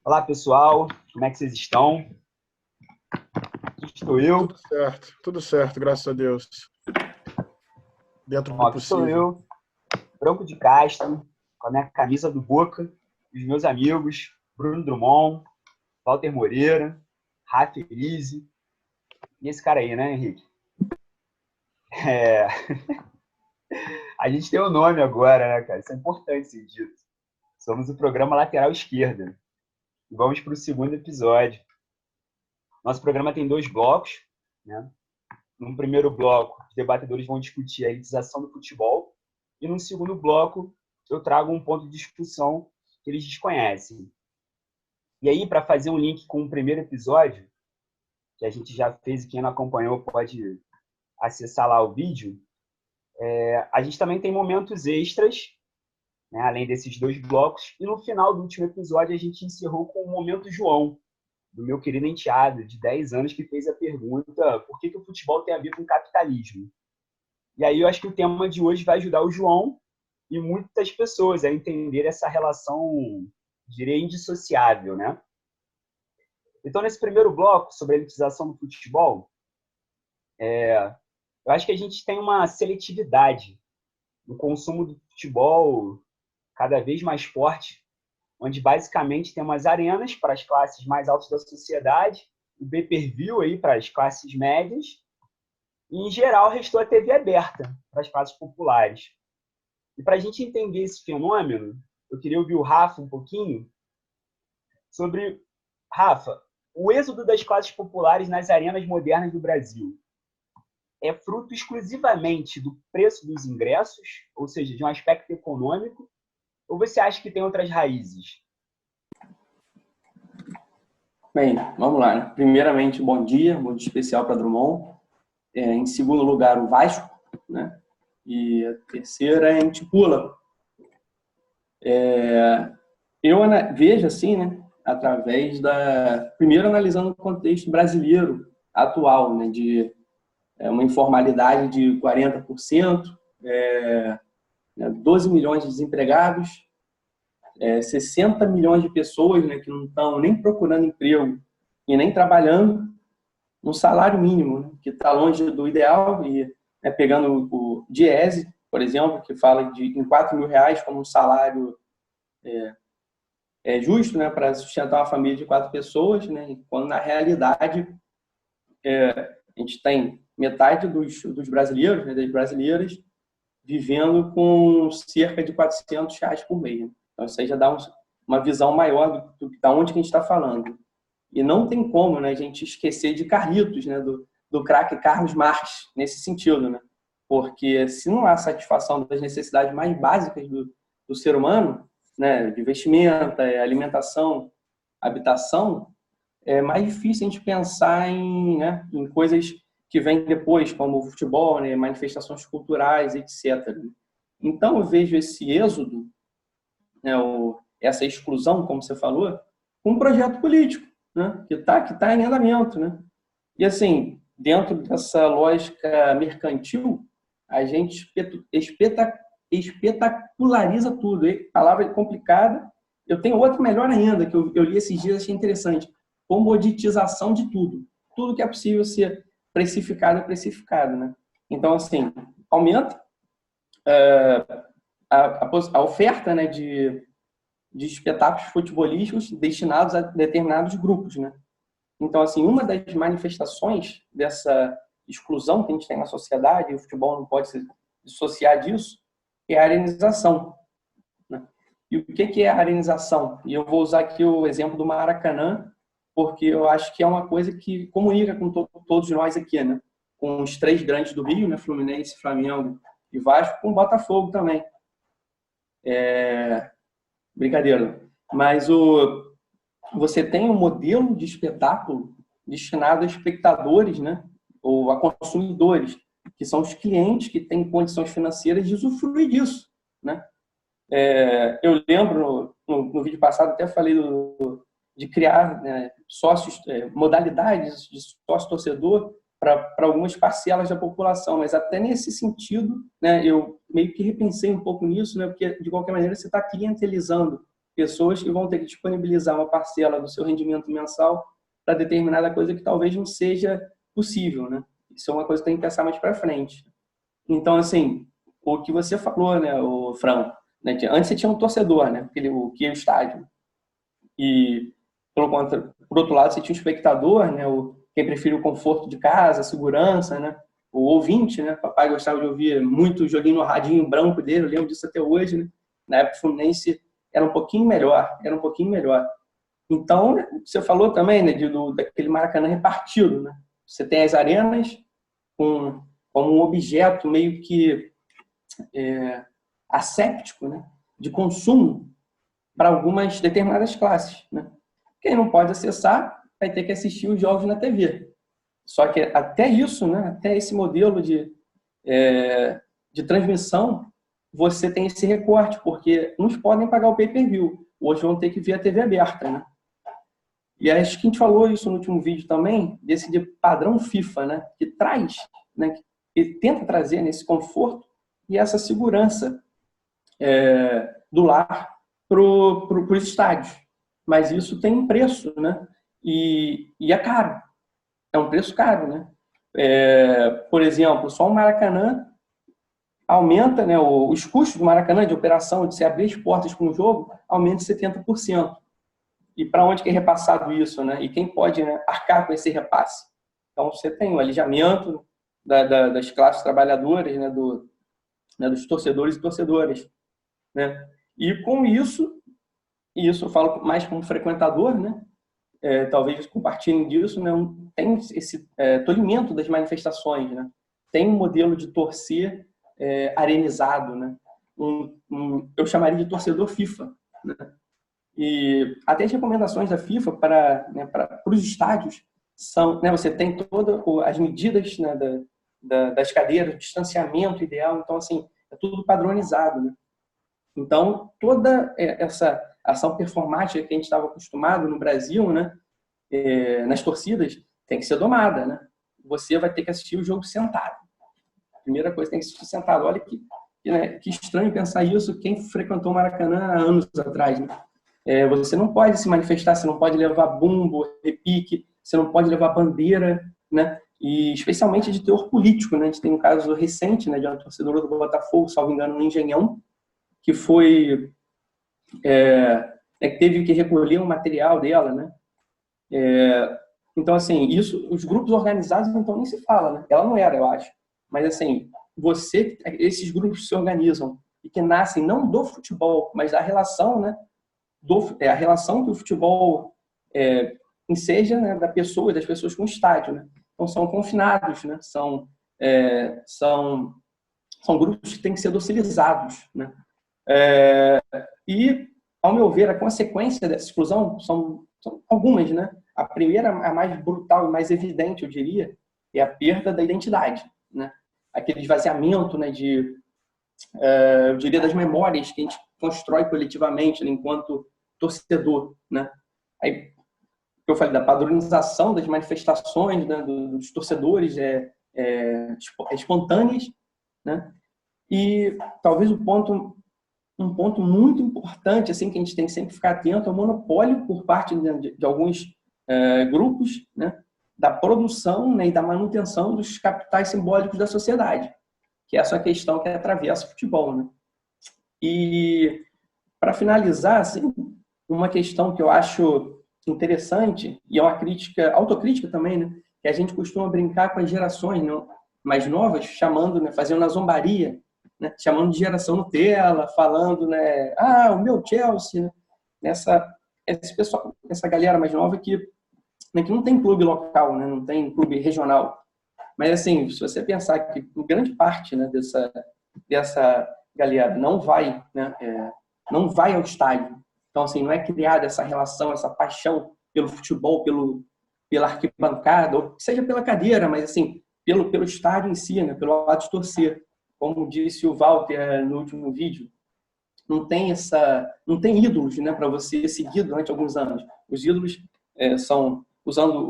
Olá, pessoal. Como é que vocês estão? Aqui estou eu. Tudo certo, graças a Deus. Dentro Ó, do aqui estou possível. eu, Branco de Castro, com a minha camisa do Boca, os meus amigos, Bruno Drummond, Walter Moreira, Rafa Elise, e esse cara aí, né, Henrique? A gente tem um nome agora, né, cara? Isso é importante ser dito. Somos o programa Lateral Esquerda. E vamos para o segundo episódio. Nosso programa tem 2 blocos, né? No primeiro bloco, os debatedores vão discutir a elitização do futebol. E no segundo bloco, eu trago um ponto de discussão que eles desconhecem. E aí, para fazer um link com o primeiro episódio, que a gente já fez e quem não acompanhou pode acessar lá o vídeo, a gente também tem momentos extras, né, além desses 2 blocos. E no final do último episódio, a gente encerrou com o momento João, do meu querido enteado, de 10 anos, que fez a pergunta: por que o futebol tem a ver com capitalismo? E aí eu acho que o tema de hoje vai ajudar o João e muitas pessoas a entender essa relação, direi, indissociável, né? Então, nesse primeiro bloco, sobre a elitização do futebol, eu acho que a gente tem uma seletividade no consumo do futebol cada vez mais forte, onde basicamente tem umas arenas para as classes mais altas da sociedade, o pay-per-view aí para as classes médias, e, em geral, restou a TV aberta para as classes populares. E para a gente entender esse fenômeno, eu queria ouvir o Rafa um pouquinho sobre... Rafa, o êxodo das classes populares nas arenas modernas do Brasil é fruto exclusivamente do preço dos ingressos, ou seja, de um aspecto econômico, ou você acha que tem outras raízes? Bem, vamos lá, né? Primeiramente, bom dia especial para Drummond. Em segundo lugar, o Vasco, né? E a terceira é a Intipula. Eu vejo assim, né? Através primeiro analisando o contexto brasileiro atual, né? De uma informalidade de 40%, 12 milhões de desempregados, 60 milhões de pessoas, né, que não estão nem procurando emprego e nem trabalhando, um salário mínimo, né, que está longe do ideal, e pegando o Diese, por exemplo, que fala em 4 mil reais como um salário justo, né, para sustentar uma família de 4 pessoas, né, quando na realidade a gente tem metade dos brasileiros, né, das brasileiras, vivendo com cerca de 400 reais por mês. Né? Então, isso aí já dá uma visão maior da onde que a gente está falando. E não tem como, né, a gente esquecer de Carlitos, né, do craque Carlos Marques, nesse sentido. Né? Porque se não há satisfação das necessidades mais básicas do ser humano, né, de vestimenta, alimentação, habitação, é mais difícil a gente pensar em coisas que vêm depois, como o futebol, né, manifestações culturais, etc. Então, eu vejo esse êxodo, né, essa exclusão, como você falou, com um projeto político, né, que tá em andamento. Né? E, assim, dentro dessa lógica mercantil, a gente espetaculariza tudo. Palavra complicada. Eu tenho outra melhor ainda, que eu li esses dias, achei interessante. Comoditização de tudo. Tudo que é possível ser precificado é precificado. Né? Então, assim, aumenta a oferta, né, de espetáculos futebolísticos destinados a determinados grupos. Né? Então, assim, uma das manifestações dessa exclusão que a gente tem na sociedade, e o futebol não pode se dissociar disso, é a arenização. Né? E o que é a arenização? E eu vou usar aqui o exemplo do Maracanã, porque eu acho que é uma coisa que comunica com todos nós aqui, né? Com os 3 grandes do Rio, né? Fluminense, Flamengo e Vasco, com o Botafogo também. Brincadeira. Mas você tem um modelo de espetáculo destinado a espectadores, né? Ou a consumidores, que são os clientes que têm condições financeiras de usufruir disso. Né? Eu lembro, no vídeo passado, até falei de criar, né, sócios, modalidades de sócio-torcedor para algumas parcelas da população, mas até nesse sentido, né, eu meio que repensei um pouco nisso, né, porque de qualquer maneira você está clientelizando pessoas que vão ter que disponibilizar uma parcela do seu rendimento mensal para determinada coisa que talvez não seja possível, né? Isso é uma coisa que tem que pensar mais para frente. Então, assim, o que você falou, né, o Fran, né, antes você tinha um torcedor, né, o que é o estádio. E, por outro lado, você tinha um espectador, né, quem prefere o conforto de casa, a segurança, né, o ouvinte, né, papai gostava de ouvir muito joguinho no radinho branco dele, eu lembro disso até hoje, né, na época o Fluminense era um pouquinho melhor. Então, você falou também, né, daquele Maracanã repartido, né, você tem as arenas como um objeto meio que asséptico, né, de consumo para algumas determinadas classes, né. Quem não pode acessar vai ter que assistir os jogos na TV. Só que até isso, né, até esse modelo de transmissão, você tem esse recorte, porque uns podem pagar o pay-per-view, outros vão ter que ver a TV aberta, né? E acho que a gente falou isso no último vídeo também, desse de padrão FIFA, né, que traz, né, que tenta trazer nesse conforto e essa segurança do lar para os estádios. Mas isso tem um preço, né? E é caro. É um preço caro, né? Por exemplo, só o Maracanã aumenta, né, os custos do Maracanã de operação, de se abrir as portas para um jogo, aumenta 70%. E para onde que é repassado isso, né? E quem pode, né, arcar com esse repasse? Então, você tem o alijamento das classes trabalhadoras, né, dos torcedores e torcedoras, né? E com isso eu falo mais como frequentador, né? Talvez compartilhem disso, né? Tem esse tolimento das manifestações, né? Tem um modelo de torcer arenizado, né? Eu chamaria de torcedor FIFA, né? E até as recomendações da FIFA para os estádios são, né, você tem todas as medidas, né, das cadeiras, o distanciamento ideal, então assim, é tudo padronizado, né? Então, toda essa ação performática que a gente estava acostumado no Brasil, né, nas torcidas, tem que ser domada, né? Você vai ter que assistir o jogo sentado. Primeira coisa, tem que assistir sentado. Olha que estranho pensar isso, quem frequentou o Maracanã há anos atrás, né? Você não pode se manifestar, você não pode levar bumbo, repique, você não pode levar bandeira, né? E especialmente de teor político, né? A gente tem um caso recente, né, de uma torcedora do Botafogo, salvo engano, no Engenhão, que foi que teve que recolher um material dela, né? Então, assim, isso, os grupos organizados, então, nem se fala, né? Ela não era, eu acho. Mas, assim, esses grupos se organizam e que nascem não do futebol, mas da relação, né? A relação que o futebol enseja, né, das pessoas com o estádio, né? Então, são confinados, né? São grupos que têm que ser docilizados, né? E, ao meu ver, a consequência dessa exclusão são algumas, né? A primeira, a mais brutal e mais evidente, eu diria, é a perda da identidade, né? Aquele esvaziamento, né, eu diria, das memórias que a gente constrói coletivamente, né, enquanto torcedor, né? Aí, eu falei da padronização das manifestações, né, dos torcedores espontâneas, né? E talvez um ponto muito importante, assim, que a gente tem que sempre ficar atento, é o monopólio por parte de alguns grupos, né, da produção, né, e da manutenção dos capitais simbólicos da sociedade, que é essa questão que atravessa o futebol, né? E, para finalizar, assim, uma questão que eu acho interessante, e é uma autocrítica também, né, que a gente costuma brincar com as gerações, né, mais novas, chamando, né, fazendo a zombaria, né, chamando de geração Nutella, falando, né, o meu Chelsea, né, essa galera mais nova que não tem clube local, né, não tem clube regional. Mas, assim, se você pensar que grande parte, né, dessa galera não vai, né, não vai ao estádio, então, assim, não é criada essa relação, essa paixão pelo futebol, pela arquibancada, ou seja pela cadeira, mas, assim, pelo estádio em si, né, pelo ato de torcer. Como disse o Walter no último vídeo, não tem ídolos, né, para você seguir durante alguns anos. Os ídolos são, usando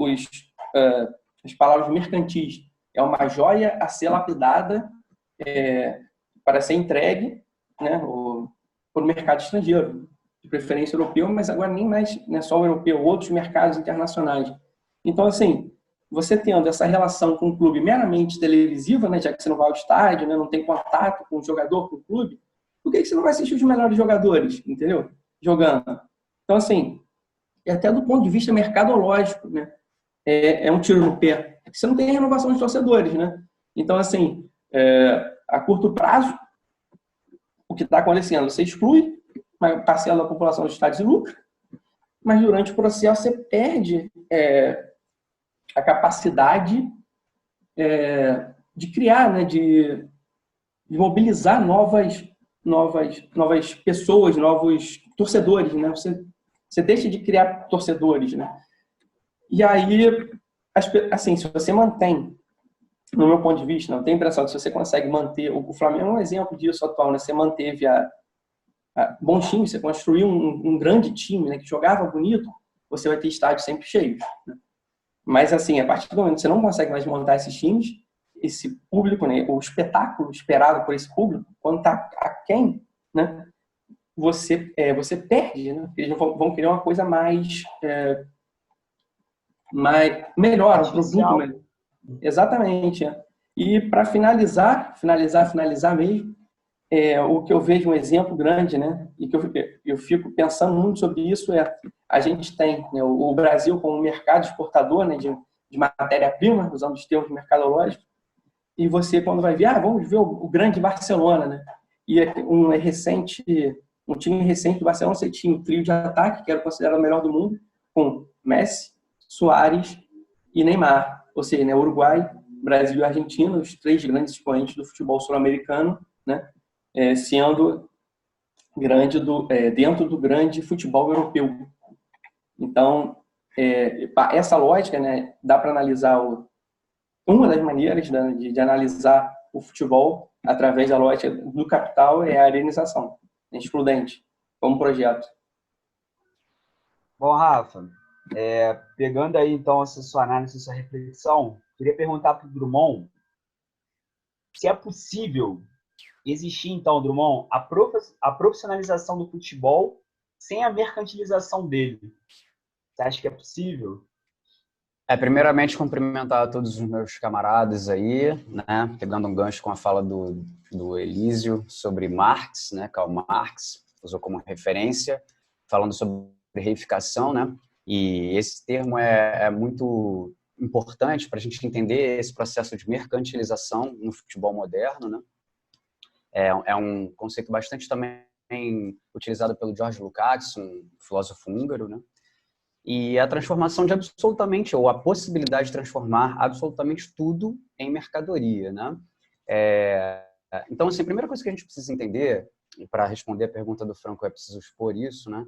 as palavras mercantis, é uma joia a ser lapidada para ser entregue, né, para o mercado estrangeiro, de preferência europeu, mas agora nem mais, não é só o europeu, outros mercados internacionais. Então, assim, você tendo essa relação com o clube meramente televisiva, né, já que você não vai ao estádio, né, não tem contato com o jogador, com o clube, por que você não vai assistir os melhores jogadores, entendeu? Jogando. Então, assim, até do ponto de vista mercadológico, né, é um tiro no pé. Você não tem renovação de torcedores, né? Então, assim, a curto prazo, o que está acontecendo? Você exclui uma parcela da população dos estádios de lucro, mas durante o processo você perde a capacidade de criar, né, de mobilizar novas pessoas, novos torcedores, né? Você deixa de criar torcedores, né? E aí, assim, se você mantém, no meu ponto de vista, não tem a impressão que se você consegue manter, o Flamengo é um exemplo disso atual, né? Você manteve bom time, você construiu um grande time, né, que jogava bonito, você vai ter estádios sempre cheios, né? Mas, assim, a partir do momento que você não consegue mais montar esses times, esse público, né, o espetáculo esperado por esse público, quando está aquém, né, você perde, né? Eles vão querer uma coisa mais melhor, um produto melhor. Exatamente. E para finalizar mesmo, o que eu vejo um exemplo grande, né, e que eu fico pensando muito sobre isso a gente tem, né, o Brasil como mercado exportador, né, de matéria-prima, usando os termos mercadológicos, e você, quando vai ver, vamos ver o grande Barcelona, né, e um time recente do Barcelona, você tinha um trio de ataque, que era considerado o melhor do mundo, com Messi, Suárez e Neymar, ou seja, né, Uruguai, Brasil e Argentina, os três grandes expoentes do futebol sul-americano, né, sendo dentro do grande futebol europeu. Então, essa lógica, né, dá para analisar uma das maneiras de analisar o futebol através da lógica do capital é a arenização, excludente, como projeto. Bom, Rafa, pegando aí então essa sua análise, essa reflexão, queria perguntar para o Drummond se é possível existir, então, Drummond, a profissionalização do futebol sem a mercantilização dele. Você acha que é possível? Primeiramente, cumprimentar todos os meus camaradas aí, né? Pegando um gancho com a fala do Elísio sobre Marx, né? Karl Marx, usou como referência, falando sobre reificação, né? E esse termo é muito importante para a gente entender esse processo de mercantilização no futebol moderno, né? É um conceito bastante também utilizado pelo George Lukács, um filósofo húngaro, né? E a transformação de absolutamente, ou a possibilidade de transformar absolutamente tudo em mercadoria, né? Então, assim, a primeira coisa que a gente precisa entender, e para responder a pergunta do Franco é preciso expor isso, né?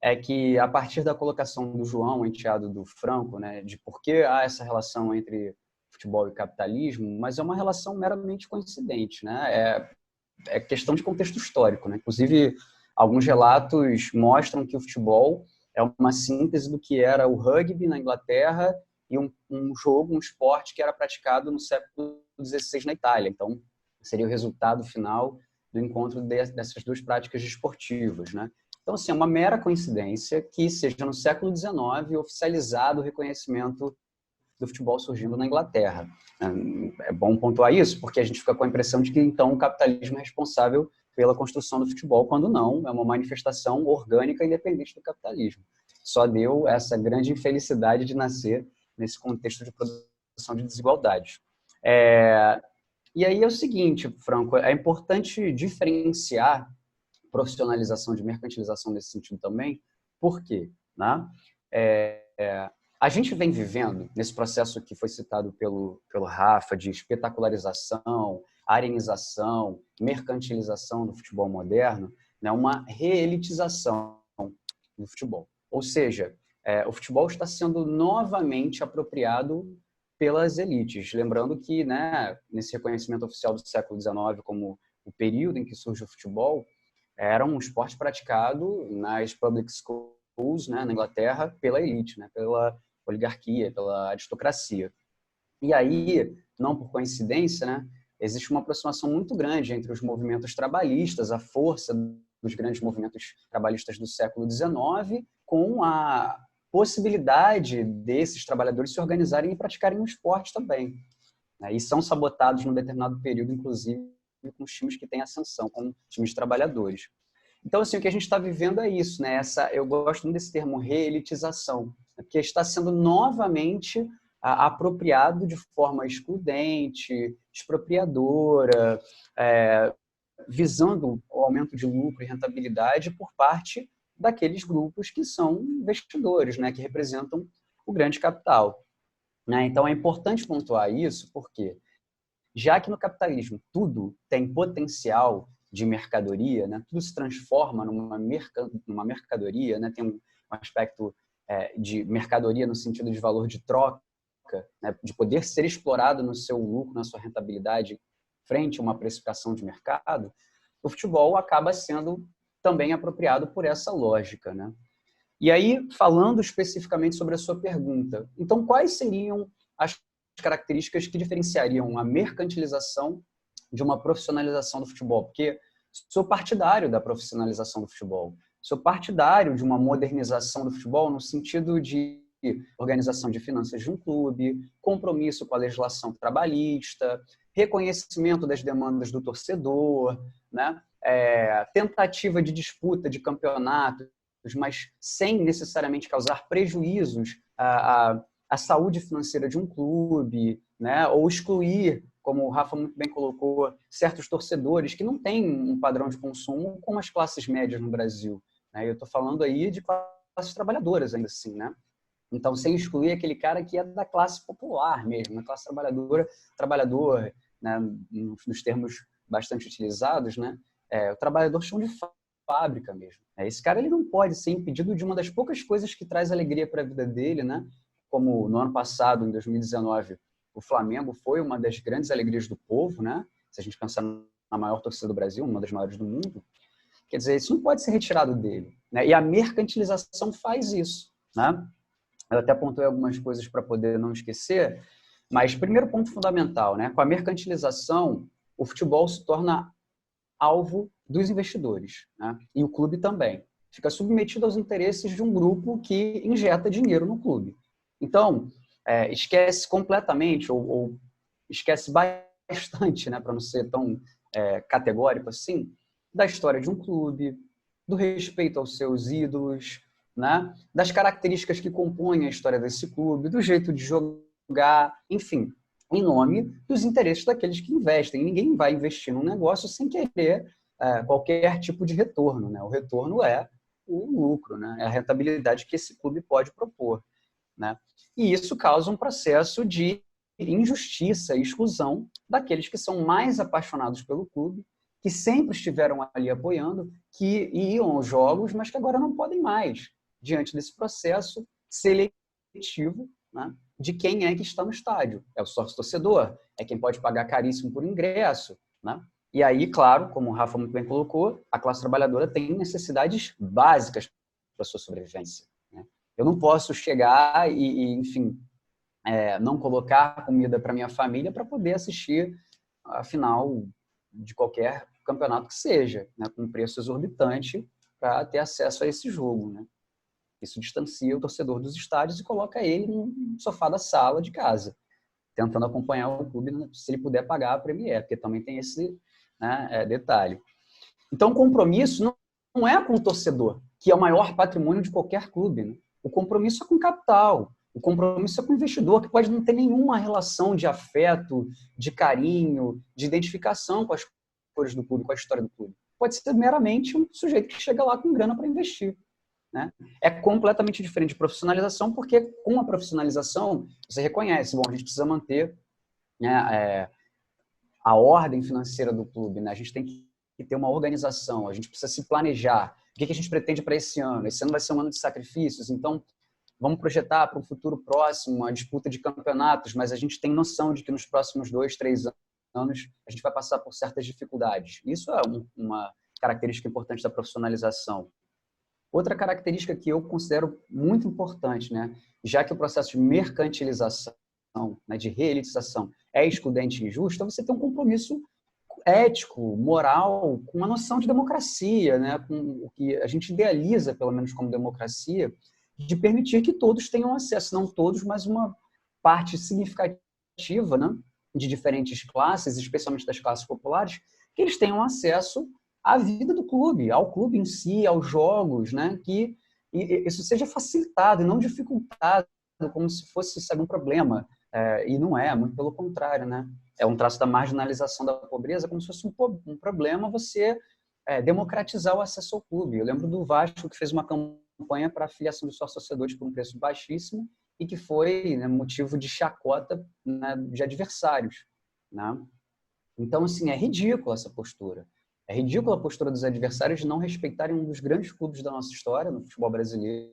É que a partir da colocação do João, enteado do Franco, né, de por que há essa relação entre futebol e capitalismo, mas é uma relação meramente coincidente, né? É questão de contexto histórico, né? Inclusive, alguns relatos mostram que o futebol é uma síntese do que era o rugby na Inglaterra e um esporte que era praticado no século XVI na Itália. Então, seria o resultado final do encontro dessas duas práticas desportivas, né? Então, assim, é uma mera coincidência que seja no século XIX oficializado o reconhecimento do futebol surgindo na Inglaterra. É bom pontuar isso, porque a gente fica com a impressão de que, então, o capitalismo é responsável pela construção do futebol, quando não, é uma manifestação orgânica independente do capitalismo. Só deu essa grande infelicidade de nascer nesse contexto de produção de desigualdades. E aí é o seguinte, Franco, é importante diferenciar profissionalização de mercantilização nesse sentido também. Por quê? Né? A gente vem vivendo nesse processo que foi citado pelo Rafa, de espetacularização, arenização, mercantilização do futebol moderno, né, uma reelitização do futebol. Ou seja, o futebol está sendo novamente apropriado pelas elites. Lembrando que, né, nesse reconhecimento oficial do século XIX como o período em que surge o futebol, era um esporte praticado nas public schools, né, na Inglaterra, pela elite, né, pela oligarquia, pela aristocracia. E aí, não por coincidência, né, existe uma aproximação muito grande entre os movimentos trabalhistas, a força dos grandes movimentos trabalhistas do século XIX, com a possibilidade desses trabalhadores se organizarem e praticarem um esporte também, né? E são sabotados num determinado período, inclusive, com os times que têm ascensão, com times de trabalhadores. Então, assim, o que a gente está vivendo é isso, né? Eu gosto muito desse termo reelitização, porque está sendo novamente apropriado de forma excludente, expropriadora, visando o aumento de lucro e rentabilidade por parte daqueles grupos que são investidores, né? Que representam o grande capital, né? Então, é importante pontuar isso, porque já que no capitalismo tudo tem potencial de mercadoria, né? Tudo se transforma numa mercadoria, né? Tem um aspecto de mercadoria no sentido de valor de troca, né? De poder ser explorado no seu lucro, na sua rentabilidade, frente a uma precificação de mercado. O futebol acaba sendo também apropriado por essa lógica, né? E aí, falando especificamente sobre a sua pergunta, então quais seriam as características que diferenciariam a mercantilização de uma profissionalização do futebol? Porque sou partidário da profissionalização do futebol, sou partidário de uma modernização do futebol no sentido de organização de finanças de um clube, compromisso com a legislação trabalhista, reconhecimento das demandas do torcedor, né? Tentativa de disputa de campeonatos, mas sem necessariamente causar prejuízos à saúde financeira de um clube, né? Ou excluir, como o Rafa muito bem colocou, certos torcedores que não têm um padrão de consumo como as classes médias no Brasil, né? Eu estou falando aí de classes trabalhadoras ainda assim, né? Então, sem excluir aquele cara que é da classe popular mesmo, da classe trabalhador, né? Nos termos bastante utilizados, né? O trabalhador chão de fábrica mesmo. Esse cara ele não pode ser impedido de uma das poucas coisas que traz alegria para a vida dele, né? Como no ano passado, em 2019, o Flamengo foi uma das grandes alegrias do povo, né? Se a gente pensar na maior torcida do Brasil, uma das maiores do mundo, quer dizer, isso não pode ser retirado dele, né? E a mercantilização faz isso, né? Eu até apontei algumas coisas para poder não esquecer, mas primeiro ponto fundamental, né? Com a mercantilização, o futebol se torna alvo dos investidores, né? E o clube também. Fica submetido aos interesses de um grupo que injeta dinheiro no clube. Então, esquece completamente, ou esquece bastante, né, para não ser tão categórico assim, da história de um clube, do respeito aos seus ídolos, né, das características que compõem a história desse clube, do jeito de jogar, enfim, em nome dos interesses daqueles que investem. Ninguém vai investir num negócio sem querer qualquer tipo de retorno, né? O retorno é o lucro, né? É a rentabilidade que esse clube pode propor, né? E isso causa um processo de injustiça e exclusão daqueles que são mais apaixonados pelo clube, que sempre estiveram ali apoiando, que iam aos jogos, mas que agora não podem mais, diante desse processo seletivo, né, de quem é que está no estádio. É o sócio-torcedor, é quem pode pagar caríssimo por ingresso, né? E aí, claro, como o Rafa muito bem colocou, a classe trabalhadora tem necessidades básicas para a sua sobrevivência, né? Eu não posso chegar enfim, não colocar comida para minha família para poder assistir a final de qualquer campeonato que seja, né, com um preço exorbitante para ter acesso a esse jogo, né? Isso distancia o torcedor dos estádios e coloca ele no sofá da sala de casa, tentando acompanhar o clube, né, se ele puder pagar a Premier, porque também tem esse, né, detalhe. Então, o compromisso não é com o torcedor, que é o maior patrimônio de qualquer clube, né? O compromisso é com o capital, o compromisso é com o investidor, que pode não ter nenhuma relação de afeto, de carinho, de identificação com as cores do clube, com a história do clube. Pode ser meramente um sujeito que chega lá com grana para investir, né? É completamente diferente de profissionalização, porque com a profissionalização você reconhece, bom, a gente precisa manter, né, a ordem financeira do clube, né? A gente tem que ter uma organização, a gente precisa se planejar. O que a gente pretende para esse ano? Esse ano vai ser um ano de sacrifícios, então vamos projetar para um futuro próximo uma disputa de campeonatos, mas a gente tem noção de que nos próximos 2, 3 anos a gente vai passar por certas dificuldades. Isso é uma característica importante da profissionalização. Outra característica que eu considero muito importante, né, já que o processo de mercantilização, né, de reelitização é excludente e injusto, é você ter um compromisso ético, moral, com uma noção de democracia, né? Com o que a gente idealiza, pelo menos como democracia, de permitir que todos tenham acesso, não todos, mas uma parte significativa, né, de diferentes classes, especialmente das classes populares, que eles tenham acesso à vida do clube, ao clube em si, aos jogos, né, que isso seja facilitado e não dificultado, como se fosse, sabe, um problema. E não é, muito pelo contrário, né? É um traço da marginalização da pobreza, como se fosse um problema você democratizar o acesso ao clube. Eu lembro do Vasco, que fez uma campanha para a filiação de sócio-torcedores por um preço baixíssimo e que foi, né, motivo de chacota, né, de adversários, né? Então, assim, é ridícula essa postura. É ridícula a postura dos adversários de não respeitarem um dos grandes clubes da nossa história, no futebol brasileiro,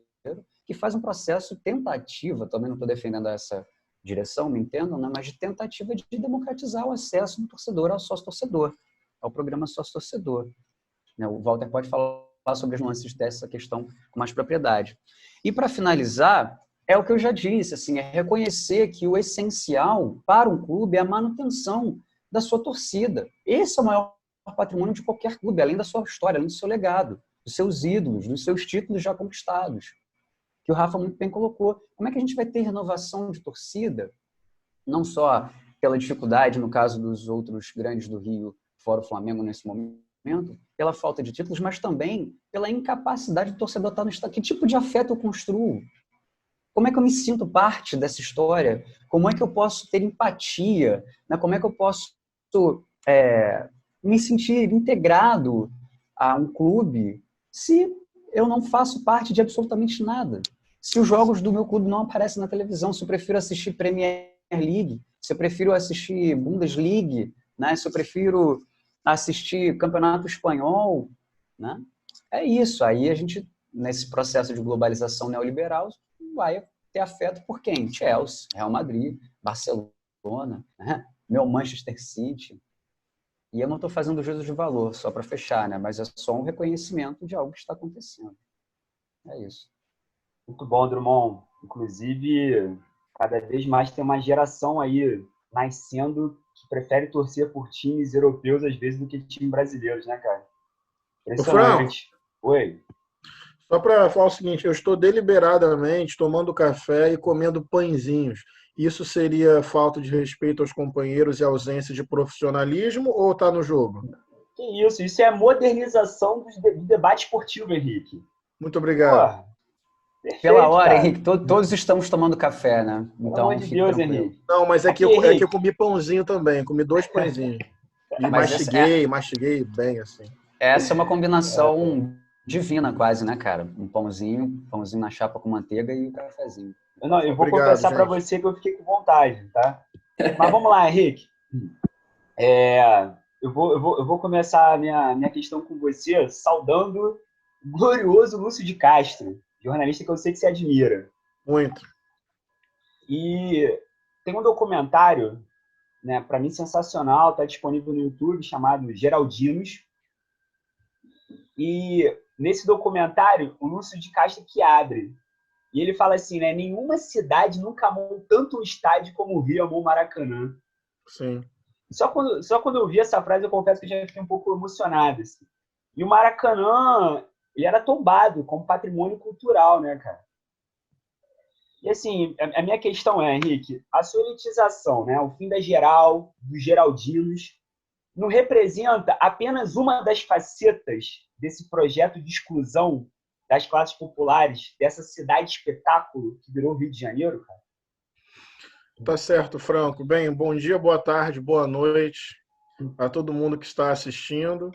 que faz um processo tentativa, também não estou defendendo essa direção, me entendam, né, mas de tentativa de democratizar o acesso do torcedor ao sócio-torcedor, ao programa sócio-torcedor. O Walter pode falar sobre as nuances dessa questão com mais propriedade. E, para finalizar, é o que eu já disse, assim, é reconhecer que o essencial para um clube é a manutenção da sua torcida. Esse é o maior patrimônio de qualquer clube, além da sua história, além do seu legado, dos seus ídolos, dos seus títulos já conquistados, que o Rafa muito bem colocou. Como é que a gente vai ter renovação de torcida, não só pela dificuldade, no caso dos outros grandes do Rio, fora o Flamengo nesse momento, pela falta de títulos, mas também pela incapacidade do torcedor estar no estado. Que tipo de afeto eu construo? Como é que eu me sinto parte dessa história? Como é que eu posso ter empatia? Né? Como é que eu posso me sentir integrado a um clube se eu não faço parte de absolutamente nada? Se os jogos do meu clube não aparecem na televisão, se eu prefiro assistir Premier League, se eu prefiro assistir Bundesliga, né? Se eu prefiro assistir Campeonato Espanhol, né? É isso. Aí a gente, nesse processo de globalização neoliberal, vai ter afeto por quem? Chelsea, Real Madrid, Barcelona, né? Meu Manchester City. E eu não estou fazendo juízo de valor, só para fechar, né? Mas é só um reconhecimento de algo que está acontecendo. É isso. Muito bom, Drummond. Inclusive, cada vez mais tem uma geração aí nascendo que prefere torcer por times europeus às vezes do que times brasileiros, né, cara? Impressionante. Oi. Só para falar o seguinte, eu estou deliberadamente tomando café e comendo pãezinhos. Isso seria falta de respeito aos companheiros e ausência de profissionalismo ou está no jogo? Que isso? Isso é a modernização do debate esportivo, Henrique. Muito obrigado. Perfeito, pela hora, cara. Henrique, todos estamos tomando café, né? Então, pelo amor de Deus, tranquilo. Henrique. Não, mas é que eu comi pãozinho também, comi 2 pãezinhos. E mastiguei bem, assim. Essa é uma combinação divina quase, né, cara? Um pãozinho na chapa com manteiga e um cafezinho. Eu vou confessar para você que eu fiquei com vontade, tá? Mas vamos lá, Henrique. Eu vou começar a minha questão com você saudando o glorioso Lúcio de Castro, jornalista que eu sei que você admira. Muito. E tem um documentário, né, para mim sensacional, está disponível no YouTube, chamado Geraldinos. E nesse documentário, o Lúcio de Castro que abre. E ele fala assim, né? Nenhuma cidade nunca amou tanto um estádio como o Rio amou o Maracanã. Sim. Só quando eu vi essa frase, eu confesso que eu já fiquei um pouco emocionado. Assim. E o Maracanã, ele era tombado como patrimônio cultural, né, cara? E assim, a minha questão é, Henrique, a sua elitização, né? O fim da geral, dos geraldinos, não representa apenas uma das facetas desse projeto de exclusão das classes populares, dessa cidade espetáculo que virou o Rio de Janeiro, cara? Tá certo, Franco. Bem, bom dia, boa tarde, boa noite a todo mundo que está assistindo,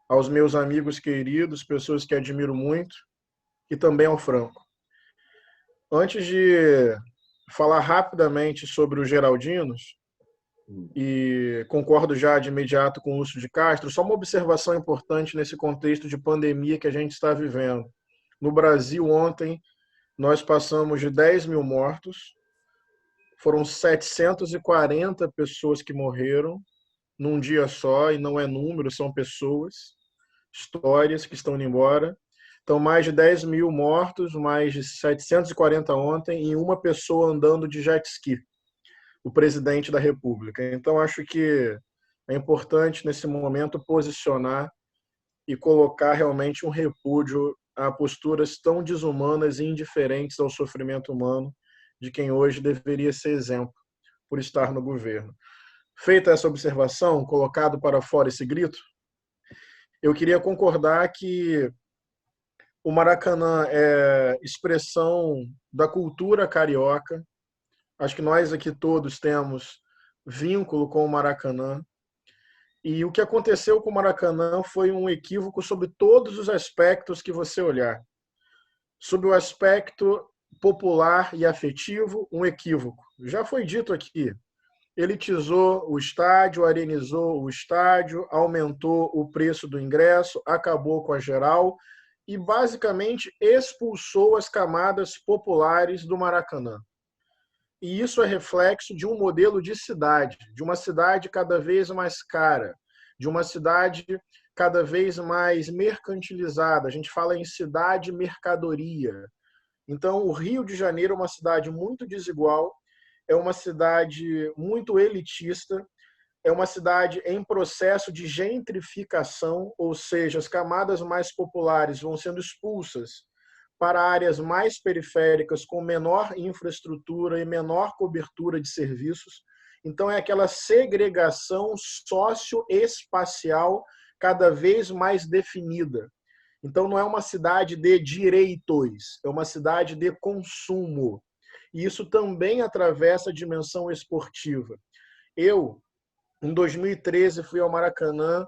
aos meus amigos queridos, pessoas que admiro muito, e também ao Franco. Antes de falar rapidamente sobre os geraldinos, e concordo já de imediato com o Lúcio de Castro, só uma observação importante nesse contexto de pandemia que a gente está vivendo. No Brasil, ontem, nós passamos de 10 mil mortos, foram 740 pessoas que morreram num dia só, e não é número, são pessoas, histórias que estão indo embora. Então, mais de 10 mil mortos, mais de 740 ontem, e uma pessoa andando de jet ski, o presidente da República. Então, acho que É importante, nesse momento, posicionar e colocar realmente um repúdio a posturas tão desumanas e indiferentes ao sofrimento humano de quem hoje deveria ser exemplo por estar no governo. Feita essa observação, colocado para fora esse grito, eu queria concordar que o Maracanã é expressão da cultura carioca. Acho que nós aqui todos temos vínculo com o Maracanã. E o que aconteceu com o Maracanã foi um equívoco sobre todos os aspectos que você olhar. Sob o aspecto popular e afetivo, um equívoco. Já foi dito aqui. Elitizou o estádio, arenizou o estádio, aumentou o preço do ingresso, acabou com a geral e basicamente expulsou as camadas populares do Maracanã. E isso é reflexo de um modelo de cidade, de uma cidade cada vez mais cara, de uma cidade cada vez mais mercantilizada. A gente fala em cidade-mercadoria. Então, o Rio de Janeiro é uma cidade muito desigual, é uma cidade muito elitista, é uma cidade em processo de gentrificação, ou seja, as camadas mais populares vão sendo expulsas para áreas mais periféricas, com menor infraestrutura e menor cobertura de serviços. Então, é aquela segregação socioespacial cada vez mais definida. Então, não é uma cidade de direitos, é uma cidade de consumo. E isso também atravessa a dimensão esportiva. Eu, em 2013, fui ao Maracanã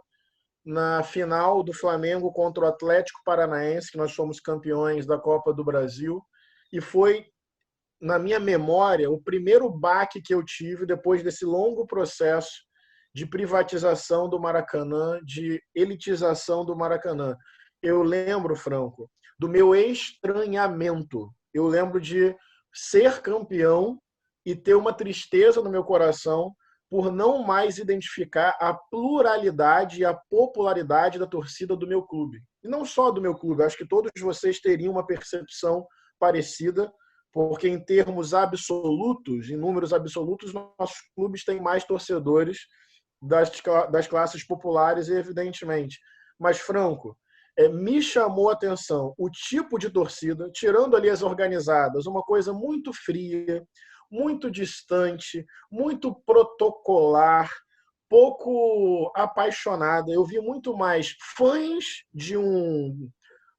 na final do Flamengo contra o Atlético Paranaense, que nós fomos campeões da Copa do Brasil, e foi, na minha memória, o primeiro baque que eu tive depois desse longo processo de privatização do Maracanã, de elitização do Maracanã. Eu lembro, Franco, do meu estranhamento. Eu lembro de ser campeão e ter uma tristeza no meu coração por não mais identificar a pluralidade e a popularidade da torcida do meu clube. E não só do meu clube, acho que todos vocês teriam uma percepção parecida, porque em termos absolutos, em números absolutos, nossos clubes têm mais torcedores das classes populares, evidentemente. Mas, Franco, me chamou a atenção o tipo de torcida, tirando ali as organizadas, uma coisa muito fria, muito distante, muito protocolar, pouco apaixonada. Eu vi muito mais fãs de um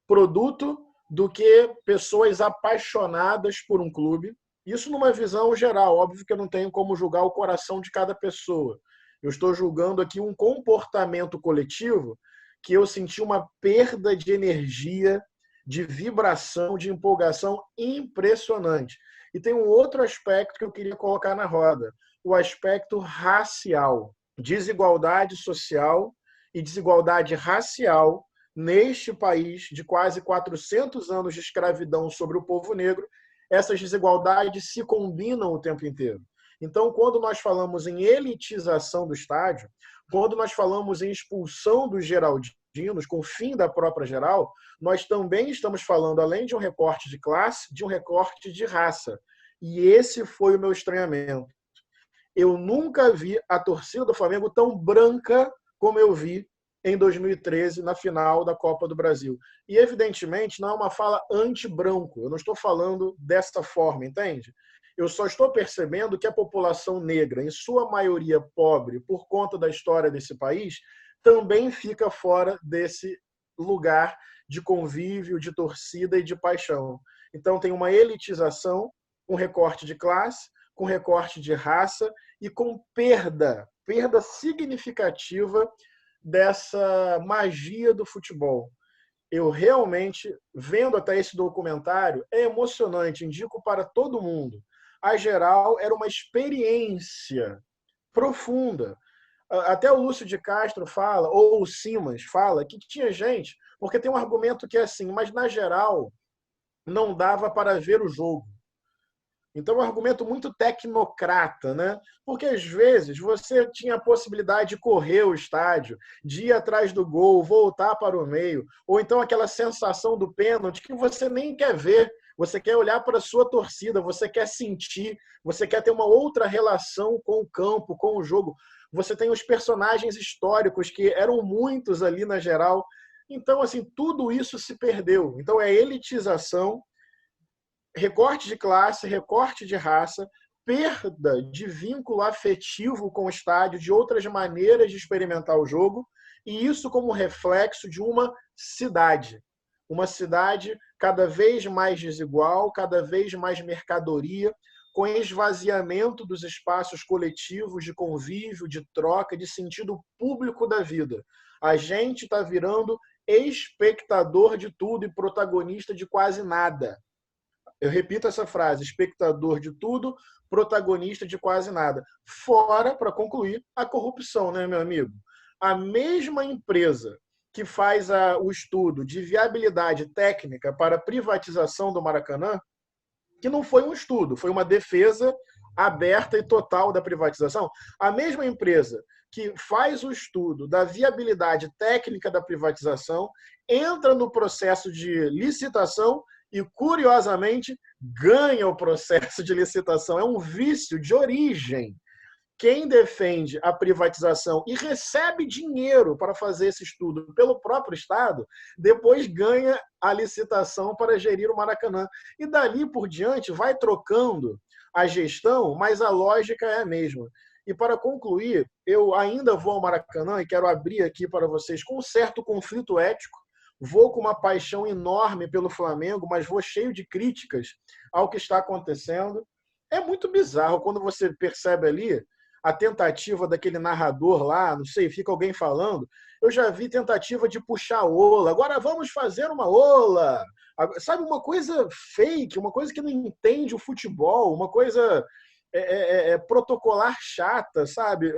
produto do que pessoas apaixonadas por um clube. Isso numa visão geral. Óbvio que eu não tenho como julgar o coração de cada pessoa. Eu estou julgando aqui um comportamento coletivo que eu senti uma perda de energia, de vibração, de empolgação impressionante. E tem um outro aspecto que eu queria colocar na roda, o aspecto racial. Desigualdade social e desigualdade racial neste país de quase 400 anos de escravidão sobre o povo negro, essas desigualdades se combinam o tempo inteiro. Então, quando nós falamos em elitização do estádio, quando nós falamos em expulsão dos geraldinos, com o fim da própria geral, nós também estamos falando, além de um recorte de classe, de um recorte de raça. E esse foi o meu estranhamento. Eu nunca vi a torcida do Flamengo tão branca como eu vi em 2013, na final da Copa do Brasil. E, evidentemente, não é uma fala anti-branco. Eu não estou falando dessa forma, entende? Eu só estou percebendo que a população negra, em sua maioria pobre, por conta da história desse país, também fica fora desse lugar de convívio, de torcida e de paixão. Então, tem uma elitização com recorte de classe, com recorte de raça e com perda significativa dessa magia do futebol. Eu realmente, vendo até esse documentário, é emocionante, indico para todo mundo. A geral era uma experiência profunda. Até o Lúcio de Castro fala, ou o Simas fala, que tinha gente, porque tem um argumento que é assim, mas na geral não dava para ver o jogo. Então, é um argumento muito tecnocrata, né? Porque, às vezes, você tinha a possibilidade de correr o estádio, de ir atrás do gol, voltar para o meio, ou então aquela sensação do pênalti que você nem quer ver, você quer olhar para a sua torcida, você quer sentir, você quer ter uma outra relação com o campo, com o jogo. você tem os personagens históricos, que eram muitos ali na geral. Então, assim, tudo isso se perdeu. Então, é elitização, recorte de classe, recorte de raça, perda de vínculo afetivo com o estádio, de outras maneiras de experimentar o jogo, e isso como reflexo de uma cidade. Uma cidade cada vez mais desigual, cada vez mais mercadoria, com esvaziamento dos espaços coletivos de convívio, de troca, de sentido público da vida. A gente está virando espectador de tudo e protagonista de quase nada. Eu repito essa frase: espectador de tudo, protagonista de quase nada. Fora, para concluir, a corrupção, né, meu amigo? A mesma empresa que faz o estudo de viabilidade técnica para a privatização do Maracanã, que não foi um estudo, foi uma defesa aberta e total da privatização, a mesma empresa que faz o estudo da viabilidade técnica da privatização entra no processo de licitação e, curiosamente, ganha o processo de licitação. É um vício de origem. Quem defende a privatização e recebe dinheiro para fazer esse estudo pelo próprio Estado, depois ganha a licitação para gerir o Maracanã. E dali por diante vai trocando a gestão, mas a lógica é a mesma. E para concluir, eu ainda vou ao Maracanã e quero abrir aqui para vocês com um certo conflito ético. Vou com uma paixão enorme pelo Flamengo, mas vou cheio de críticas ao que está acontecendo. É muito bizarro quando você percebe ali a tentativa daquele narrador lá, não sei, fica alguém falando. Eu já vi tentativa de puxar ola. Agora vamos fazer uma ola. Sabe, uma coisa fake, uma coisa que não entende o futebol, uma coisa protocolar chata, sabe?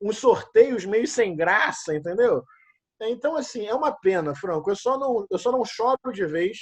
Uns sorteios meio sem graça, entendeu? Então, assim, é uma pena, Franco. Eu só não choro de vez,